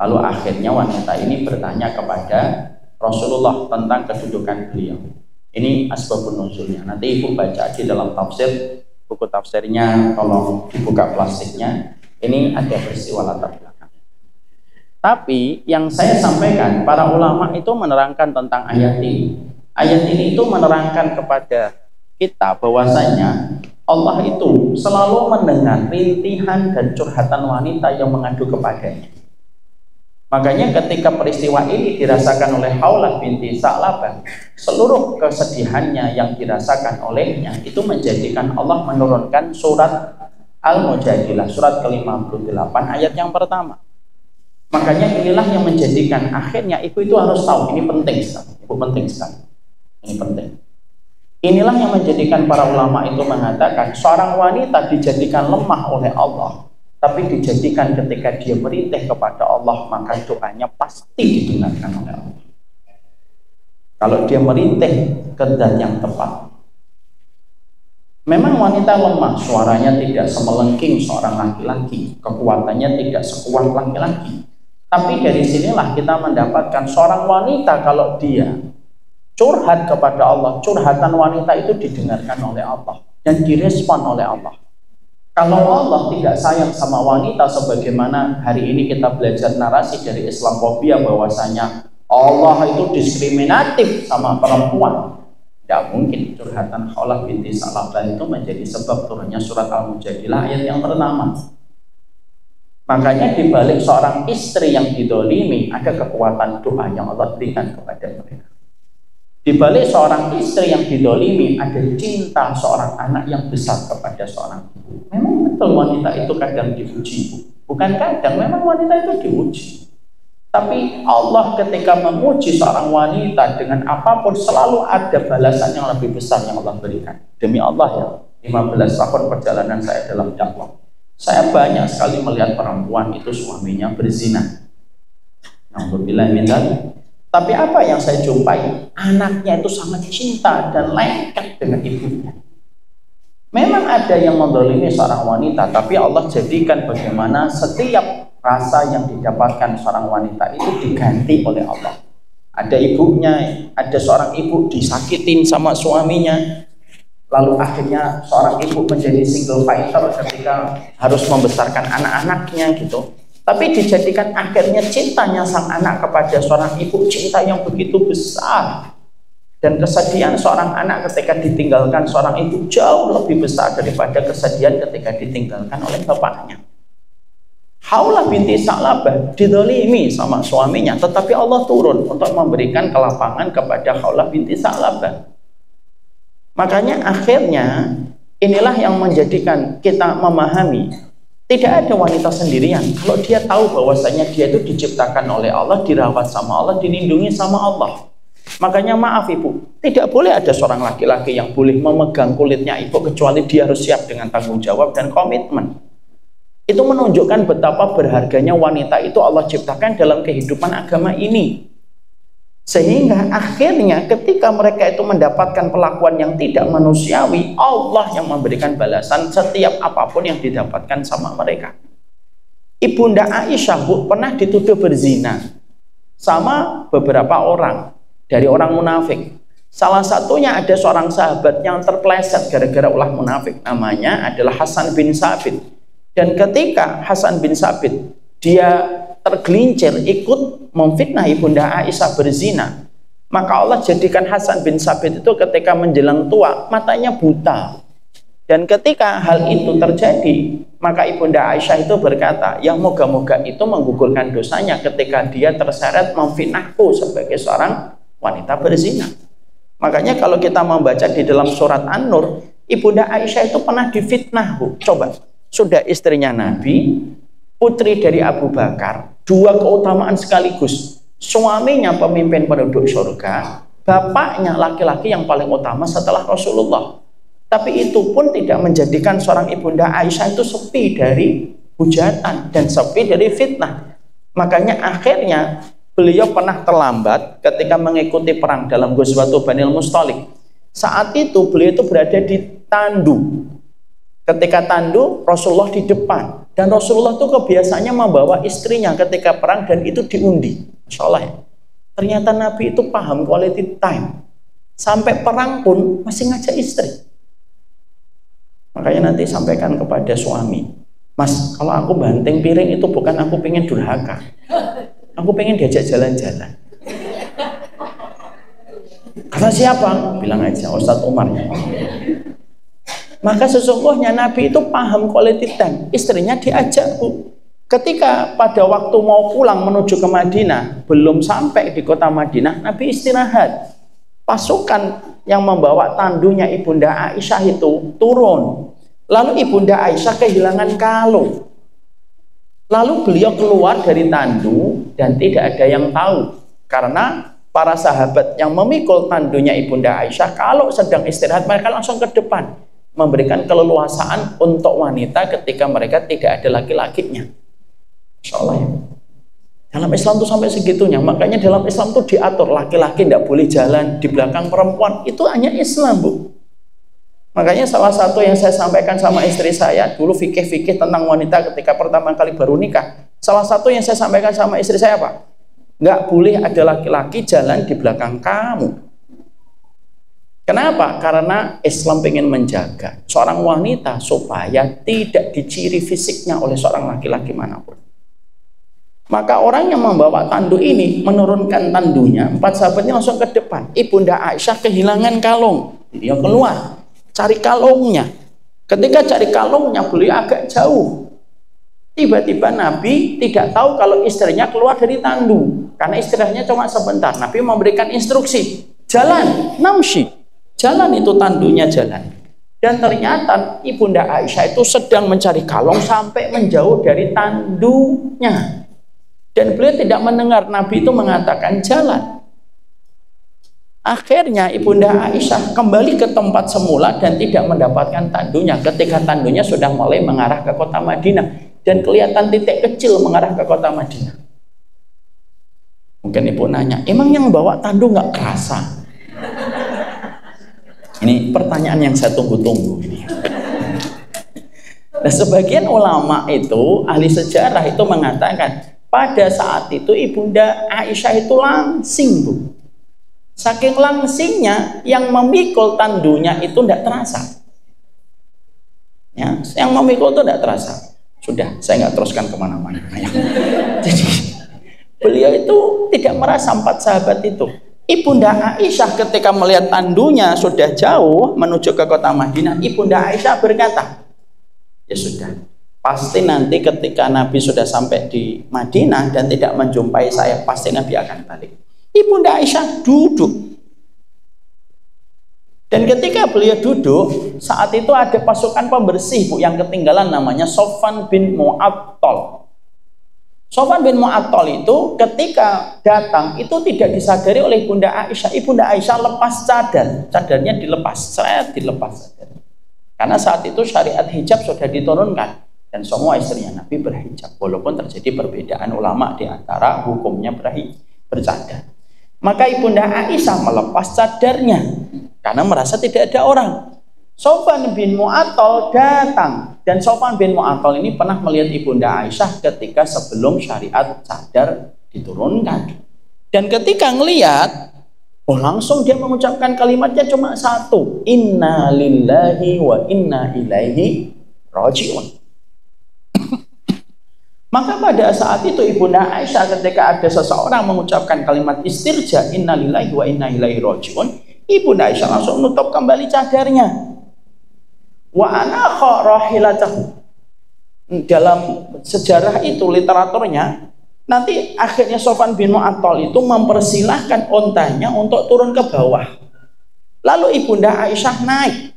Lalu akhirnya wanita ini bertanya kepada Rasulullah tentang kedudukan beliau. Ini asbabun nuzulnya. Nanti ibu baca di dalam tafsir, buku tafsirnya, tolong dibuka plastiknya. Ini ada peristiwa latar belakang. Tapi yang saya sampaikan, para ulama itu menerangkan tentang ayat ini. Ayat ini itu menerangkan kepada kita bahwasanya Allah itu selalu mendengar rintihan dan curhatan wanita yang mengadu kepadanya. Makanya ketika peristiwa ini dirasakan oleh Haulah binti Sa'labah, seluruh kesedihannya yang dirasakan olehnya itu menjadikan Allah menurunkan surat Al-Mujadilah, surat ke-58 ayat yang pertama. Makanya inilah yang menjadikan akhirnya ibu itu harus tahu, ini penting sekali, ibu penting sekali, ini penting. Inilah yang menjadikan para ulama itu mengatakan seorang wanita dijadikan lemah oleh Allah, tapi dijadikan ketika dia merintih kepada Allah, maka doanya pasti didengarkan oleh Allah. Kalau dia merintih ke zat yang tepat. Memang wanita lemah, suaranya tidak semelengking seorang laki-laki, kekuatannya tidak sekuat laki-laki. Tapi dari sinilah kita mendapatkan seorang wanita kalau dia curhat kepada Allah, curhatan wanita itu didengarkan oleh Allah dan direspon oleh Allah. Kalau Allah tidak sayang sama wanita, sebagaimana hari ini kita belajar narasi dari Islamofobia bahwasanya Allah itu diskriminatif sama perempuan, tidak mungkin curhatan Haulah binti Sa'labah itu menjadi sebab turunnya surat Al-Mujadilah ayat yang pertama. Makanya dibalik seorang istri yang didolimi ada kekuatan doa yang Allah berikan kepada mereka. Di balik seorang istri yang didolimi ada cinta seorang anak yang besar kepada seorang ibu. Memang betul wanita itu kadang diuji, bukan kadang, memang wanita itu diuji. Tapi Allah ketika memuji seorang wanita dengan apapun selalu ada balasan yang lebih besar yang Allah berikan. Demi Allah ya, 15 tahun perjalanan saya dalam dakwah, saya banyak sekali melihat perempuan itu suaminya berzina. Alhamdulillah minta. Tapi apa yang saya jumpai? Anaknya itu sangat cinta dan lengket dengan ibunya. Memang ada yang mendolimi seorang wanita, tapi Allah jadikan bagaimana setiap rasa yang didapatkan seorang wanita itu diganti oleh Allah. Ada ibunya, ada seorang ibu disakitin sama suaminya, lalu akhirnya seorang ibu menjadi single fighter ketika harus membesarkan anak-anaknya gitu. Tapi dijadikan akhirnya cintanya sang anak kepada seorang ibu, cinta yang begitu besar. Dan kesedihan seorang anak ketika ditinggalkan seorang ibu jauh lebih besar daripada kesedihan ketika ditinggalkan oleh bapaknya. Haulah binti Sa'labah didolimi sama suaminya, tetapi Allah turun untuk memberikan kelapangan kepada Haulah binti Sa'labah. Makanya akhirnya inilah yang menjadikan kita memahami tidak ada wanita sendirian. Kalau dia tahu bahwasanya dia itu diciptakan oleh Allah, dirawat sama Allah, dilindungi sama Allah. Makanya maaf ibu, tidak boleh ada seorang laki-laki yang boleh memegang kulitnya ibu kecuali dia harus siap dengan tanggung jawab dan komitmen. Itu menunjukkan betapa berharganya wanita itu Allah ciptakan dalam kehidupan agama ini. Sehingga akhirnya ketika mereka itu mendapatkan perlakuan yang tidak manusiawi, Allah yang memberikan balasan setiap apapun yang didapatkan sama mereka. Ibunda Aisyah pernah dituduh berzina sama beberapa orang dari orang munafik. Salah satunya ada seorang sahabat yang terpeleset gara-gara ulah munafik, namanya adalah Hasan bin Sabit. Dan ketika Hasan bin Sabit dia tergelincir ikut memfitnah ibunda Aisyah berzina, maka Allah jadikan Hasan bin Sabit itu ketika menjelang tua matanya buta. Dan ketika hal itu terjadi, maka ibunda Aisyah itu berkata, yang moga-moga itu menggugurkan dosanya ketika dia terseret memfitnahku sebagai seorang wanita berzina. Makanya kalau kita membaca di dalam surat An-Nur, ibunda Aisyah itu pernah difitnah, Bu. Coba, sudah istrinya Nabi, putri dari Abu Bakar, dua keutamaan sekaligus. Suaminya pemimpin penduduk surga, bapaknya laki-laki yang paling utama setelah Rasulullah. Tapi itu pun tidak menjadikan seorang ibunda Aisyah itu sepi dari hujatan dan sepi dari fitnah. Makanya akhirnya beliau pernah terlambat ketika mengikuti perang dalam Ghazwatul Banil Mustalik. Saat itu beliau itu berada di tandu. Ketika tandu, Rasulullah di depan. Dan Rasulullah itu kebiasaannya membawa istrinya ketika perang dan itu diundi. Masya Allah ya. Ternyata Nabi itu paham quality time. Sampai perang pun masih ngajak istri. Makanya nanti sampaikan kepada suami, Mas, kalau aku banting piring itu bukan aku pengen durhaka. Aku pengen diajak jalan-jalan. Karena Kata siapa? Bilang aja Ustadz Umar. Maka sesungguhnya Nabi itu paham quality time. Istrinya diajak, Bu. Ketika pada waktu mau pulang menuju ke Madinah, belum sampai di kota Madinah, Nabi istirahat. Pasukan yang membawa tandunya Ibunda Aisyah itu turun. Lalu Ibunda Aisyah kehilangan kalung. Lalu beliau keluar dari tandu dan tidak ada yang tahu. Karena para sahabat yang memikul tandunya Ibunda Aisyah kalau sedang istirahat mereka langsung ke depan memberikan keleluasaan untuk wanita ketika mereka tidak ada laki-lakinya. Insya Allah ya. Dalam Islam itu sampai segitunya. Makanya dalam Islam itu diatur laki-laki tidak boleh jalan di belakang perempuan. Itu hanya Islam, Bu. Makanya salah satu yang saya sampaikan sama istri saya dulu fikih-fikih tentang wanita ketika pertama kali baru nikah. Salah satu yang saya sampaikan sama istri saya apa? Nggak boleh ada laki-laki jalan di belakang kamu. Kenapa? Karena Islam ingin menjaga seorang wanita supaya tidak diciri fisiknya oleh seorang laki-laki manapun. Maka orang yang membawa tandu ini menurunkan tandunya, 4 sahabatnya langsung ke depan. Ibunda Aisyah kehilangan kalung, dia keluar cari kalungnya. Ketika cari kalungnya beliau agak jauh. Tiba-tiba Nabi tidak tahu kalau istrinya keluar dari tandu karena istirahatnya cuma sebentar. Nabi memberikan instruksi, jalan, namshi, jalan itu tandunya jalan. Dan ternyata Ibunda Aisyah itu sedang mencari kalung sampai menjauh dari tandunya. Dan beliau tidak mendengar Nabi itu mengatakan jalan. Akhirnya Ibunda Aisyah kembali ke tempat semula dan tidak mendapatkan tandunya ketika tandunya sudah mulai mengarah ke kota Madinah dan kelihatan titik kecil mengarah ke kota Madinah. Mungkin ibu nanya, emang yang bawa tandu nggak kerasa? Ini pertanyaan yang saya tunggu-tunggu ini. Nah, sebagian ulama itu, ahli sejarah itu mengatakan pada saat itu Ibunda Aisyah itu langsing, Bu. Saking langsingnya yang memikul tandunya itu tidak terasa. Ya, yang memikul itu tidak terasa. Sudah, saya nggak teruskan kemana-mana. Jadi beliau itu tidak merasa 4 sahabat itu. Ibunda Aisyah ketika melihat tandunya sudah jauh menuju ke kota Madinah, Ibunda Aisyah berkata, ya sudah, pasti nanti ketika Nabi sudah sampai di Madinah dan tidak menjumpai saya, pasti Nabi akan balik. Ibunda Aisyah duduk. Dan ketika beliau duduk, saat itu ada pasukan pembersih, Bu, yang ketinggalan namanya Sofwan bin Mu'attal. Sofwan bin Mu'attal itu ketika datang itu tidak disadari oleh Ibunda Aisyah. Ibunda Aisyah lepas cadar, cadarnya dilepas, dilepas cadar. Karena saat itu syariat hijab sudah diturunkan dan semua istrinya Nabi berhijab, walaupun terjadi perbedaan ulama di antara hukumnya bercadar. Maka Ibunda Aisyah melepas cadarnya karena merasa tidak ada orang. Sofwan bin Mu'attal datang, dan Sofwan bin Mu'attal ini pernah melihat Ibunda Aisyah ketika sebelum syariat cadar diturunkan. Dan ketika ngelihat, langsung dia mengucapkan kalimatnya cuma satu, inna lillahi wa inna ilaihi raji'un. Maka pada saat itu Ibunda Aisyah ketika ada seseorang mengucapkan kalimat istirja inna lillahi wa inna ilaihi raji'un, Ibunda Aisyah langsung menutup kembali cadarnya. Wa anakha rahilatahu. Dalam sejarah itu, literaturnya, nanti akhirnya Sofwan bin Mu'attal itu mempersilahkan ontanya untuk turun ke bawah. Lalu Ibunda Aisyah naik.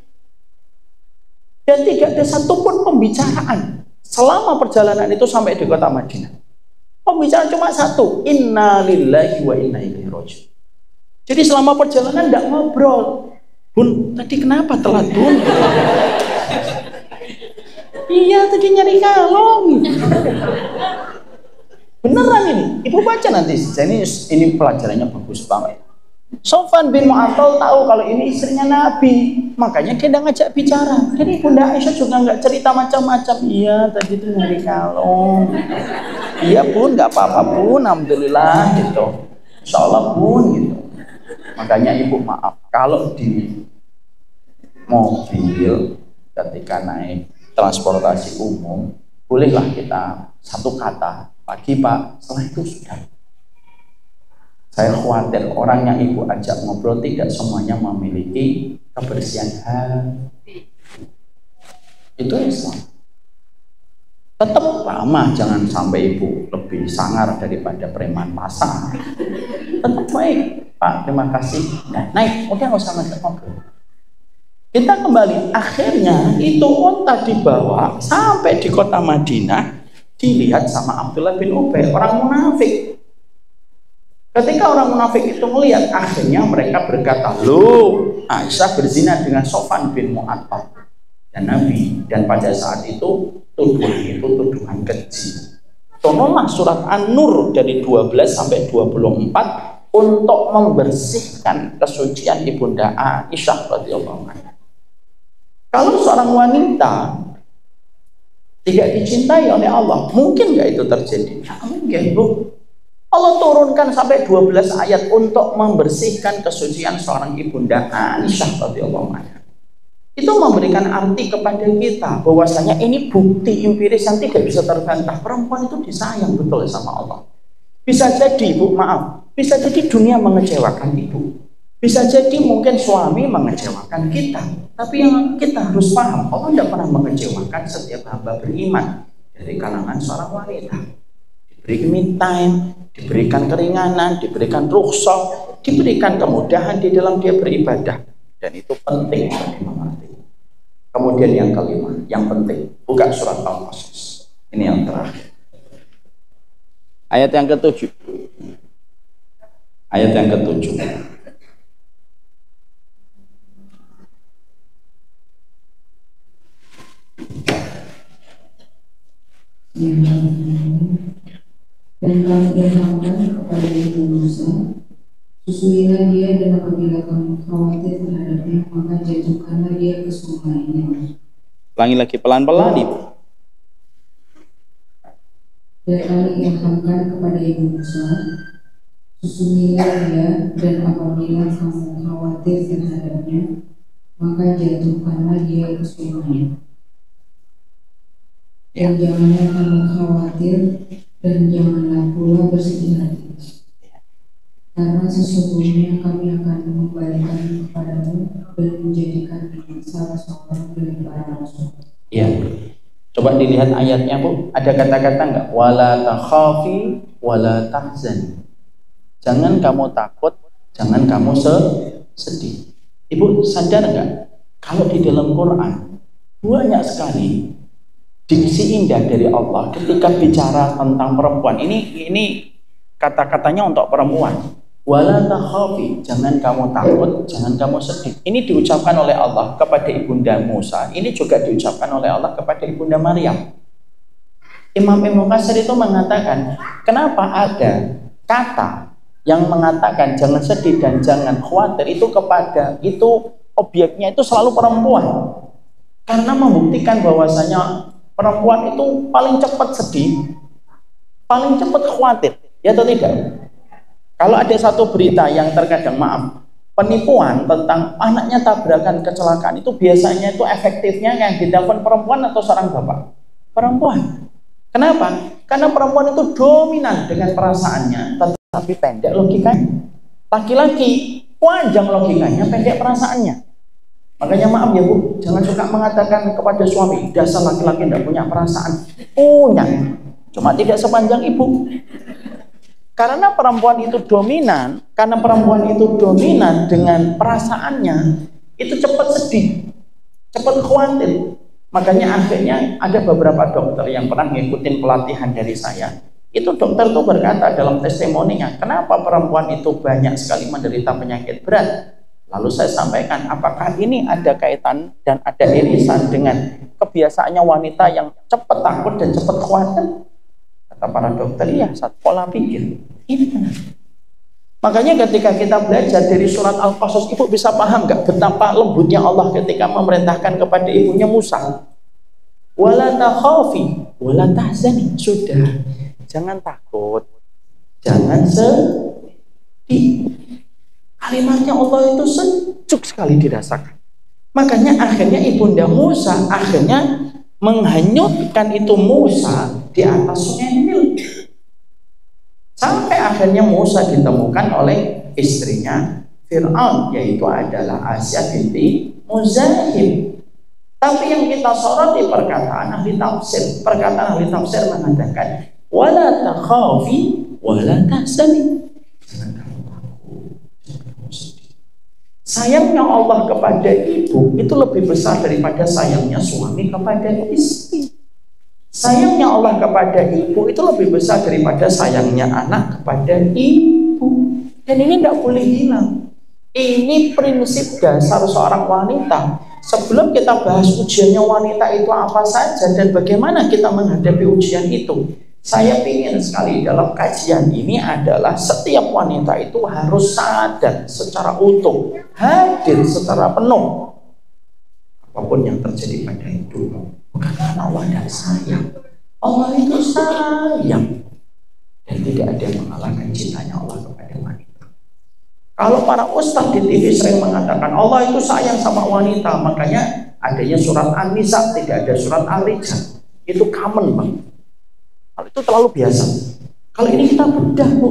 Dan tidak ada satupun pembicaraan selama perjalanan itu sampai di kota Madinah. Pembicaraan cuma satu, inna lillahi wa inna ilaihi raji'un. Jadi selama perjalanan tidak ngobrol. Bun, tadi kenapa telat, Bun? Iya, tadi nyari kalung. Beneran ini, Ibu baca nanti. Ini pelajarannya bagus banget. Sofwan bin Mu'attal tahu kalau ini istrinya Nabi, makanya dia ngajak bicara. Jadi Bunda Aisyah juga nggak cerita macam-macam. Iya, tadi itu nyari kalung. Iya, Bun, nggak apa-apa, Bun, alhamdulillah gitu. Insya Allah, Bun, gitu. Makanya Ibu maaf kalau di mobil ketika naik transportasi umum bolehlah kita satu kata, pagi Pak, setelah itu sudah. Saya khawatir orang yang ibu ajak ngobrol tidak semuanya memiliki kebersihan hati. Itu Islam. Tetap ramah, jangan sampai ibu lebih sangar daripada preman pasar. Tetap baik, Pak, terima kasih. Nah, naik, udah nggak usah ngajak ngobrol. Kita kembali, akhirnya itu unta dibawa sampai di kota Madinah, dilihat sama Abdullah bin Ubay, orang munafik. Ketika orang munafik itu melihat, akhirnya mereka berkata, loh, Aisyah berzina dengan Sofwan bin Mu'attab dan Nabi. Dan pada saat itu tuduhan itu tuduhan keji. Turunlah surat An-Nur dari 12 sampai 24 untuk membersihkan kesucian ibunda Aisyah radhiyallahu anha. Kalau seorang wanita tidak dicintai oleh Allah, mungkin nggak itu terjadi? Ya, mungkin, Bu. Allah turunkan sampai 12 ayat untuk membersihkan kesucian seorang ibunda Aisyah radhiyallahu anha. Itu memberikan arti kepada kita bahwasanya ini bukti empiris yang tidak bisa terbantah. Perempuan itu disayang betul sama Allah. Bisa jadi, Bu, maaf, bisa jadi dunia mengecewakan ibu. Bisa jadi mungkin suami mengecewakan kita. Tapi yang kita harus paham, Allah tidak pernah mengecewakan setiap hamba beriman dari kalangan seorang wanita. Diberi me time, diberikan keringanan, diberikan rukhsah, diberikan kemudahan di dalam dia beribadah. Dan itu penting untuk dimengerti. Kemudian yang kelima, yang penting, buka surat Al-Qasas. Ini yang terakhir. Ayat yang ke-7. Ayat yang ke-7. Dan kami ilhamkan kepada ibu Musa, susuilah dia, dan apabila kamu khawatir terhadapnya, maka jatuhkanlah dia ke sungainya. Ulangi lagi pelan-pelan, Ibu. Dan kami ilhamkan kepada ibu Musa, susuilah dia, dan apabila kamu khawatir terhadapnya, maka jatuhkanlah dia ke sungainya. Dan janganlah kamu khawatir, dan janganlah pula bersedih hati, karena sesungguhnya kami akan mengembalikan kepadamu dan menjadikan salah seorang dari para rasul. Ya, coba dilihat ayatnya, Bu. Ada kata-kata enggak? Wala takhafi wala tahzan. Jangan kamu takut, jangan kamu sedih. Ibu sadar enggak? Kalau di dalam Quran banyak sekali diksi indah dari Allah ketika bicara tentang perempuan. Ini kata-katanya untuk perempuan. Wala takhafi, jangan kamu takut, jangan kamu sedih. Ini diucapkan oleh Allah kepada ibunda Musa. Ini juga diucapkan oleh Allah kepada ibunda Maryam. Imam Ibnu Katsir itu mengatakan, kenapa ada kata yang mengatakan jangan sedih dan jangan khawatir itu kepada itu objeknya itu selalu perempuan. Karena membuktikan bahwasanya perempuan itu paling cepat sedih, paling cepat khawatir, ya atau tidak? Kalau ada satu berita yang terkadang, maaf, penipuan tentang anaknya tabrakan kecelakaan, itu biasanya itu efektifnya yang ditelepon perempuan atau seorang bapak? Perempuan. Kenapa? Karena perempuan itu dominan dengan perasaannya, tetapi pendek logikanya. Laki-laki panjang logikanya, pendek perasaannya. Makanya maaf ya Bu, jangan suka mengatakan kepada suami, dasar laki-laki tidak punya perasaan. Punya, cuma tidak sepanjang ibu. Karena perempuan itu dominan, dengan perasaannya, itu cepat sedih, cepat khawatir. Makanya akhirnya ada beberapa dokter yang pernah ngikutin pelatihan dari saya. Itu dokter tuh berkata dalam testimoninya, kenapa perempuan itu banyak sekali menderita penyakit berat? Lalu saya sampaikan, apakah ini ada kaitan dan ada irisan dengan kebiasaannya wanita yang cepat takut dan cepat khawatir? Kata para dokter, iya, satu pola pikir. Ini benar. Makanya ketika kita belajar dari surat Al-Qasas, ibu bisa paham nggak betapa lembutnya Allah ketika memerintahkan kepada ibunya Musa, wala takhafi wala tahzani. Sudah, jangan takut, jangan sedih. Kalimatnya Allah itu sejuk sekali dirasakan. Makanya akhirnya ibunda Musa akhirnya menghanyutkan itu Musa di atas sungai Nil. Sampai akhirnya Musa ditemukan oleh istrinya Fir'aun, yaitu adalah Asya binti Muzahim. Tapi yang kita soroti perkataan ahli tafsir. Perkataan ahli tafsir mengatakan wala takhafi wala tahzani. Sayangnya Allah kepada ibu itu lebih besar daripada sayangnya suami kepada istri. Sayangnya Allah kepada ibu itu lebih besar daripada sayangnya anak kepada ibu. Dan ini tidak boleh hilang. Ini prinsip dasar seorang wanita. Sebelum kita bahas ujiannya wanita itu apa saja dan bagaimana kita menghadapi ujian itu, saya ingin sekali dalam kajian ini adalah setiap wanita itu harus sadar secara utuh, hadir secara penuh. Apapun yang terjadi pada hidup, bukan karena Allah yang sayang. Allah itu sayang. Dan tidak ada yang mengalahkan cintanya Allah kepada wanita. Kalau para ustadz di TV sering mengatakan Allah itu sayang sama wanita, makanya adanya surat An-Nisa, tidak ada surat Al-Rijal. Itu common banget. Kalau itu terlalu biasa. Kalau ini kita bedah, Bu.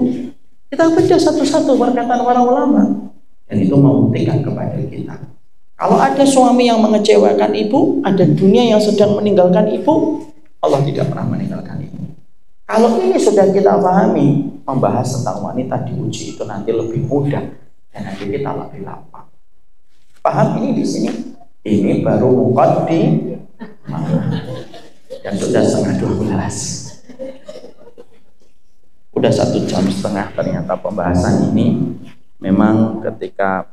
Kita bedah satu-satu perkataan para ulama. Dan itu membuktikan kepada kita. Kalau ada suami yang mengecewakan ibu, ada dunia yang sedang meninggalkan ibu, Allah tidak pernah meninggalkan ibu. Kalau ini sudah kita pahami, membahas tentang wanita diuji itu nanti lebih mudah dan nanti kita lebih lapang. Paham ini di sini? Ini baru muqaddimah. Dan sudah 11:30. Udah 1,5 jam ternyata pembahasan ini. Memang ketika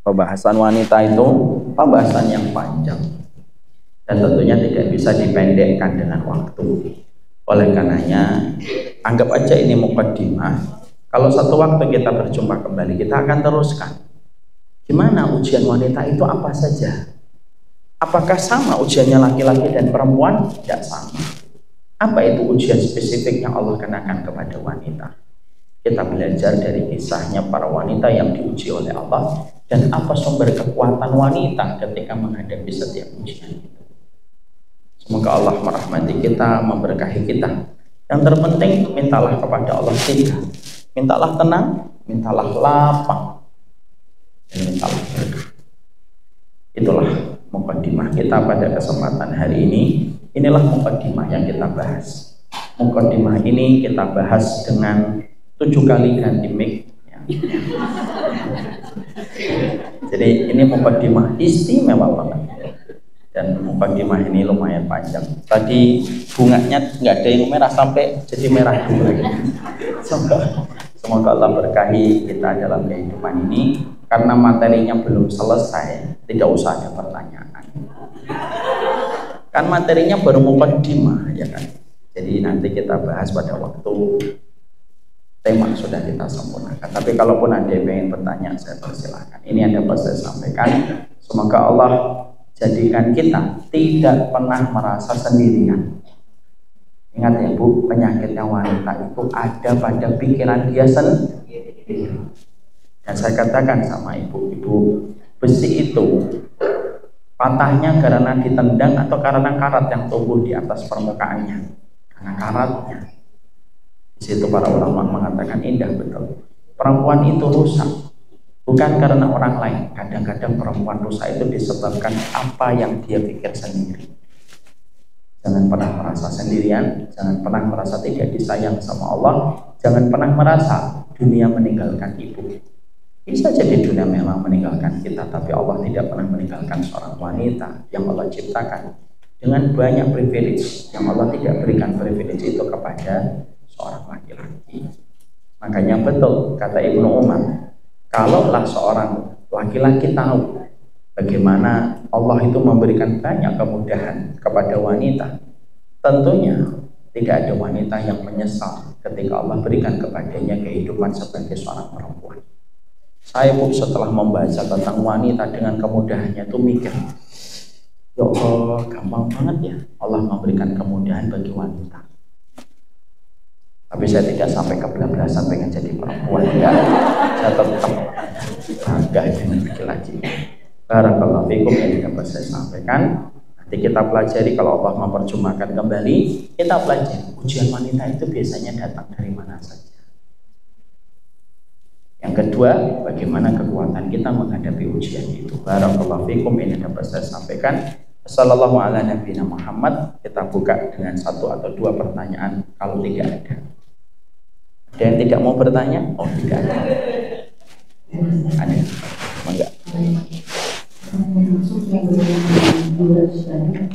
pembahasan wanita itu pembahasan yang panjang dan tentunya tidak bisa dipendekkan dengan waktu. Oleh karenanya anggap aja ini muqaddimah. Kalau satu waktu kita berjumpa kembali, kita akan teruskan gimana ujian wanita itu apa saja. Apakah sama ujiannya laki-laki dan perempuan? Tidak sama. Apa itu ujian spesifik yang Allah kenakan kepada wanita? Kita belajar dari kisahnya para wanita yang diuji oleh Allah dan apa sumber kekuatan wanita ketika menghadapi setiap ujian itu. Semoga Allah merahmati kita, memberkahi kita. Yang terpenting mintalah kepada Allah 3. Mintalah tenang, mintalah lapang, dan mintalah berkah. Itulah muqaddimah kita pada kesempatan hari ini. Inilah muqaddimah yang kita bahas. Muqaddimah ini kita bahas dengan 7 kali ganti mic. Jadi ini muqaddimah istimewa banget. Dan muqaddimah ini lumayan panjang. Tadi bunganya nggak ada yang merah sampai jadi merah dulu. Semoga Allah berkahi kita dalam kehidupan ini. Karena materinya belum selesai, tidak usah ada pertanyaan. Kan materinya baru muqaddimah, ya kan. Jadi nanti kita bahas pada waktu tema sudah kita sempurnakan. Tapi kalaupun ada yang ingin bertanya, saya persilahkan. Ini ada apa saya sampaikan. Semoga Allah jadikan kita tidak pernah merasa sendirian. Ingat ya Bu, penyakitnya wanita itu ada pada pikiran dia sendiri. Dan saya katakan sama ibu-ibu, besi itu patahnya karena ditendang atau karena karat yang tumbuh di atas permukaannya. Karena karatnya. Di situ para ulama mengatakan indah betul. Perempuan itu rusak bukan karena orang lain. Kadang-kadang perempuan rusak itu disebabkan apa yang dia pikir sendiri. Jangan pernah merasa sendirian, jangan pernah merasa tidak disayang sama Allah, jangan pernah merasa dunia meninggalkan ibu. Bisa jadi dunia memang meninggalkan kita, tapi Allah tidak pernah meninggalkan seorang wanita yang Allah ciptakan dengan banyak privilege yang Allah tidak berikan privilege itu kepada seorang laki-laki. Makanya betul kata Ibnu Umar, kalaulah seorang laki-laki tahu bagaimana Allah itu memberikan banyak kemudahan kepada wanita, tentunya tidak ada wanita yang menyesal ketika Allah berikan kepadanya kehidupan sebagai seorang perempuan. Saya pun setelah membaca tentang wanita dengan kemudahannya itu mikir, ya Allah, gampang banget ya Allah memberikan kemudahan bagi wanita. Tapi saya tidak sampai kebablasan pengen jadi perempuan, ya. Saya tetap bangga dengan laki-laki. Barakallahu fikum yang dapat saya sampaikan. Nanti kita pelajari, kalau Allah memperjumpakan kembali, kita pelajari ujian wanita itu biasanya datang dari mana saja. Yang kedua, bagaimana kekuatan kita menghadapi ujian itu. Barakallahu fikum, ini dapat saya sampaikan. Sallallahu ala nabiyina Muhammad. Kita buka dengan 1 atau 2 pertanyaan kalau tidak ada. Ada yang tidak mau bertanya? Oh, tidak ada. Ada. Enggak. Maksud yang durasi tadi,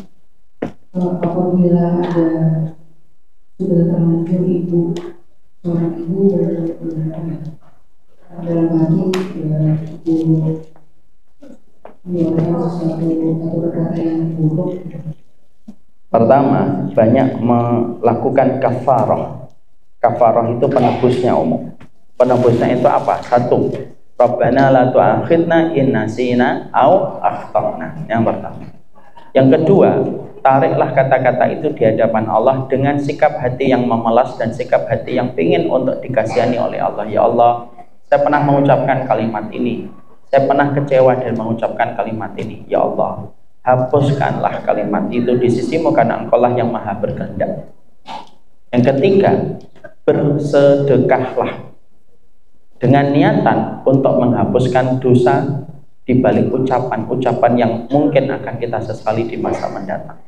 apabila ada sudah terlanjur ibu, seorang ibu dalam hati ibu mengeluarkan sesuatu atau berkata yang buruk. Pertama, banyak melakukan kafarah. Kafarah itu penebusnya umum. Penebusnya itu apa? 1, Rabbana la tu'akhidna in nasina au akhtana. Yang pertama. Yang kedua, tariklah kata-kata itu di hadapan Allah dengan sikap hati yang memelas dan sikap hati yang ingin untuk dikasihani oleh Allah. Ya Allah, saya pernah mengucapkan kalimat ini. Saya pernah kecewa dan mengucapkan kalimat ini. Ya Allah, hapuskanlah kalimat itu di sisimu karena Engkaulah yang maha berkehendak. Yang ketiga, bersedekahlah dengan niatan untuk menghapuskan dosa di balik ucapan-ucapan yang mungkin akan kita sesali di masa mendatang.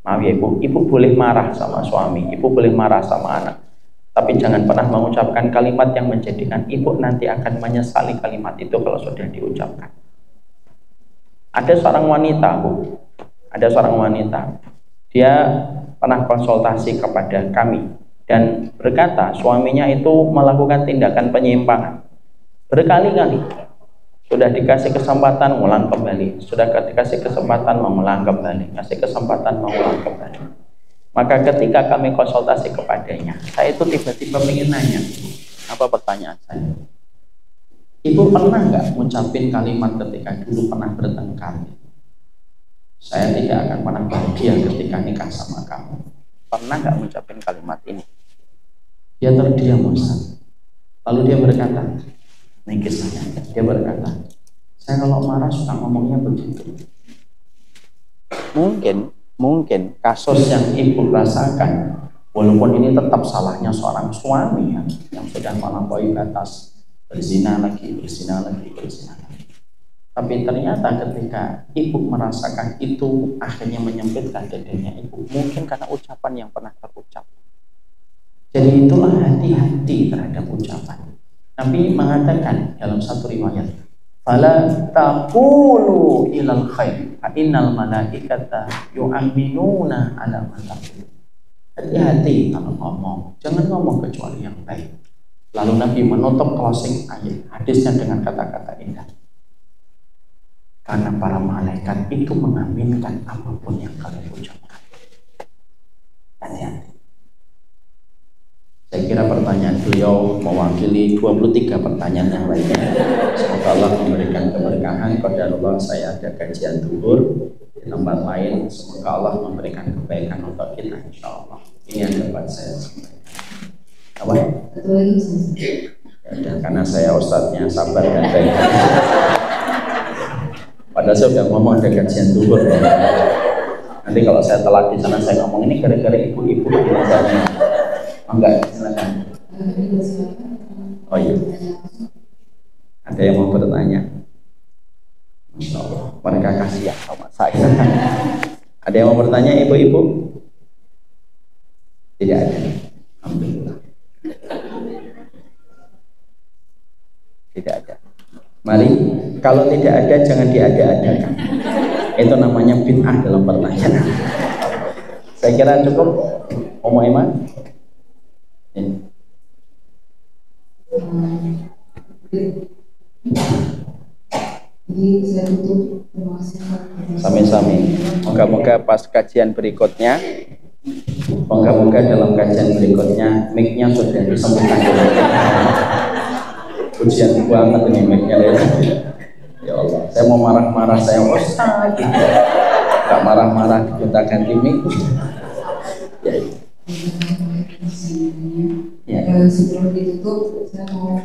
Maaf ya ibu, ibu boleh marah sama suami, ibu boleh marah sama anak, tapi jangan pernah mengucapkan kalimat yang menjadikan ibu nanti akan menyesali kalimat itu kalau sudah diucapkan. Ada seorang wanita, Bu, ada seorang wanita, dia pernah konsultasi kepada kami dan berkata suaminya itu melakukan tindakan penyimpangan berkali-kali. Sudah dikasih kesempatan mengulang kembali, sudah dikasih kesempatan mengulang kembali, kasih kesempatan mengulang kembali. Maka ketika kami konsultasi kepadanya, saya itu tiba-tiba ingin nanya, apa pertanyaan saya? Ibu pernah nggak ngucapin kalimat ketika dulu pernah bertengkar? Saya tidak akan pernah bahagia ketika nikah sama kamu. Pernah nggak ngucapin kalimat ini? Dia terdiam, Ustaz. Lalu dia berkata, ini kisahnya, dia berkata, saya kalau marah suka ngomongnya begitu. Mungkin kasus yang ibu rasakan, walaupun ini tetap salahnya seorang suami yang sudah melampaui batas, berzina lagi. Tapi ternyata ketika ibu merasakan itu akhirnya menyempitkan dadanya ibu, mungkin karena ucapan yang pernah terucap. Jadi itulah hati-hati terhadap ucapan. Nabi mengatakan dalam satu riwayat, "Fala taqulu ilal khair, fa innal malaikata yu'minuna 'ala ma taqulu." Hati-hati kalau ngomong, jangan ngomong kecuali yang baik. Lalu Nabi menutup closing ayat hadisnya dengan kata-kata indah. Karena para malaikat itu mengaminkan apapun yang kalian ucapkan. Hati-hati. Saya kira pertanyaan beliau mewakili 23 pertanyaan yang lainnya. Semoga Allah memberikan keberkahan. Qadarullah saya ada kajian zuhur di tempat lain. Semoga Allah memberikan kebaikan untuk kita, insyaallah. Ini yang dapat saya sampaikan. Apa? Ya, karena saya ustadznya sabar dan baik. Padahal saya sudah ngomong ada kajian zuhur. Nanti kalau saya telat di sana saya ngomong ini gara-gara ibu-ibu di dasarnya. Enggak, silakan. Oh iya. Ada yang mau bertanya? Masya Allah, mereka kasihan sama saya. Ada yang mau bertanya ibu-ibu? Tidak ada. Alhamdulillah. Tidak ada. Mari, kalau tidak ada jangan diada-adakan. Itu namanya bid'ah dalam pertanyaan. Saya kira cukup. Omo Iman. Sami-sami. Moga-moga pas kajian berikutnya, moga-moga dalam kajian berikutnya mic-nya sudah disembuhkan. Ujian banget ini mic-nya. Ya Allah, saya mau marah-marah, saya ustaz. Gak marah-marah kita ganti mic. Ya. Sebelum ditutup, saya mau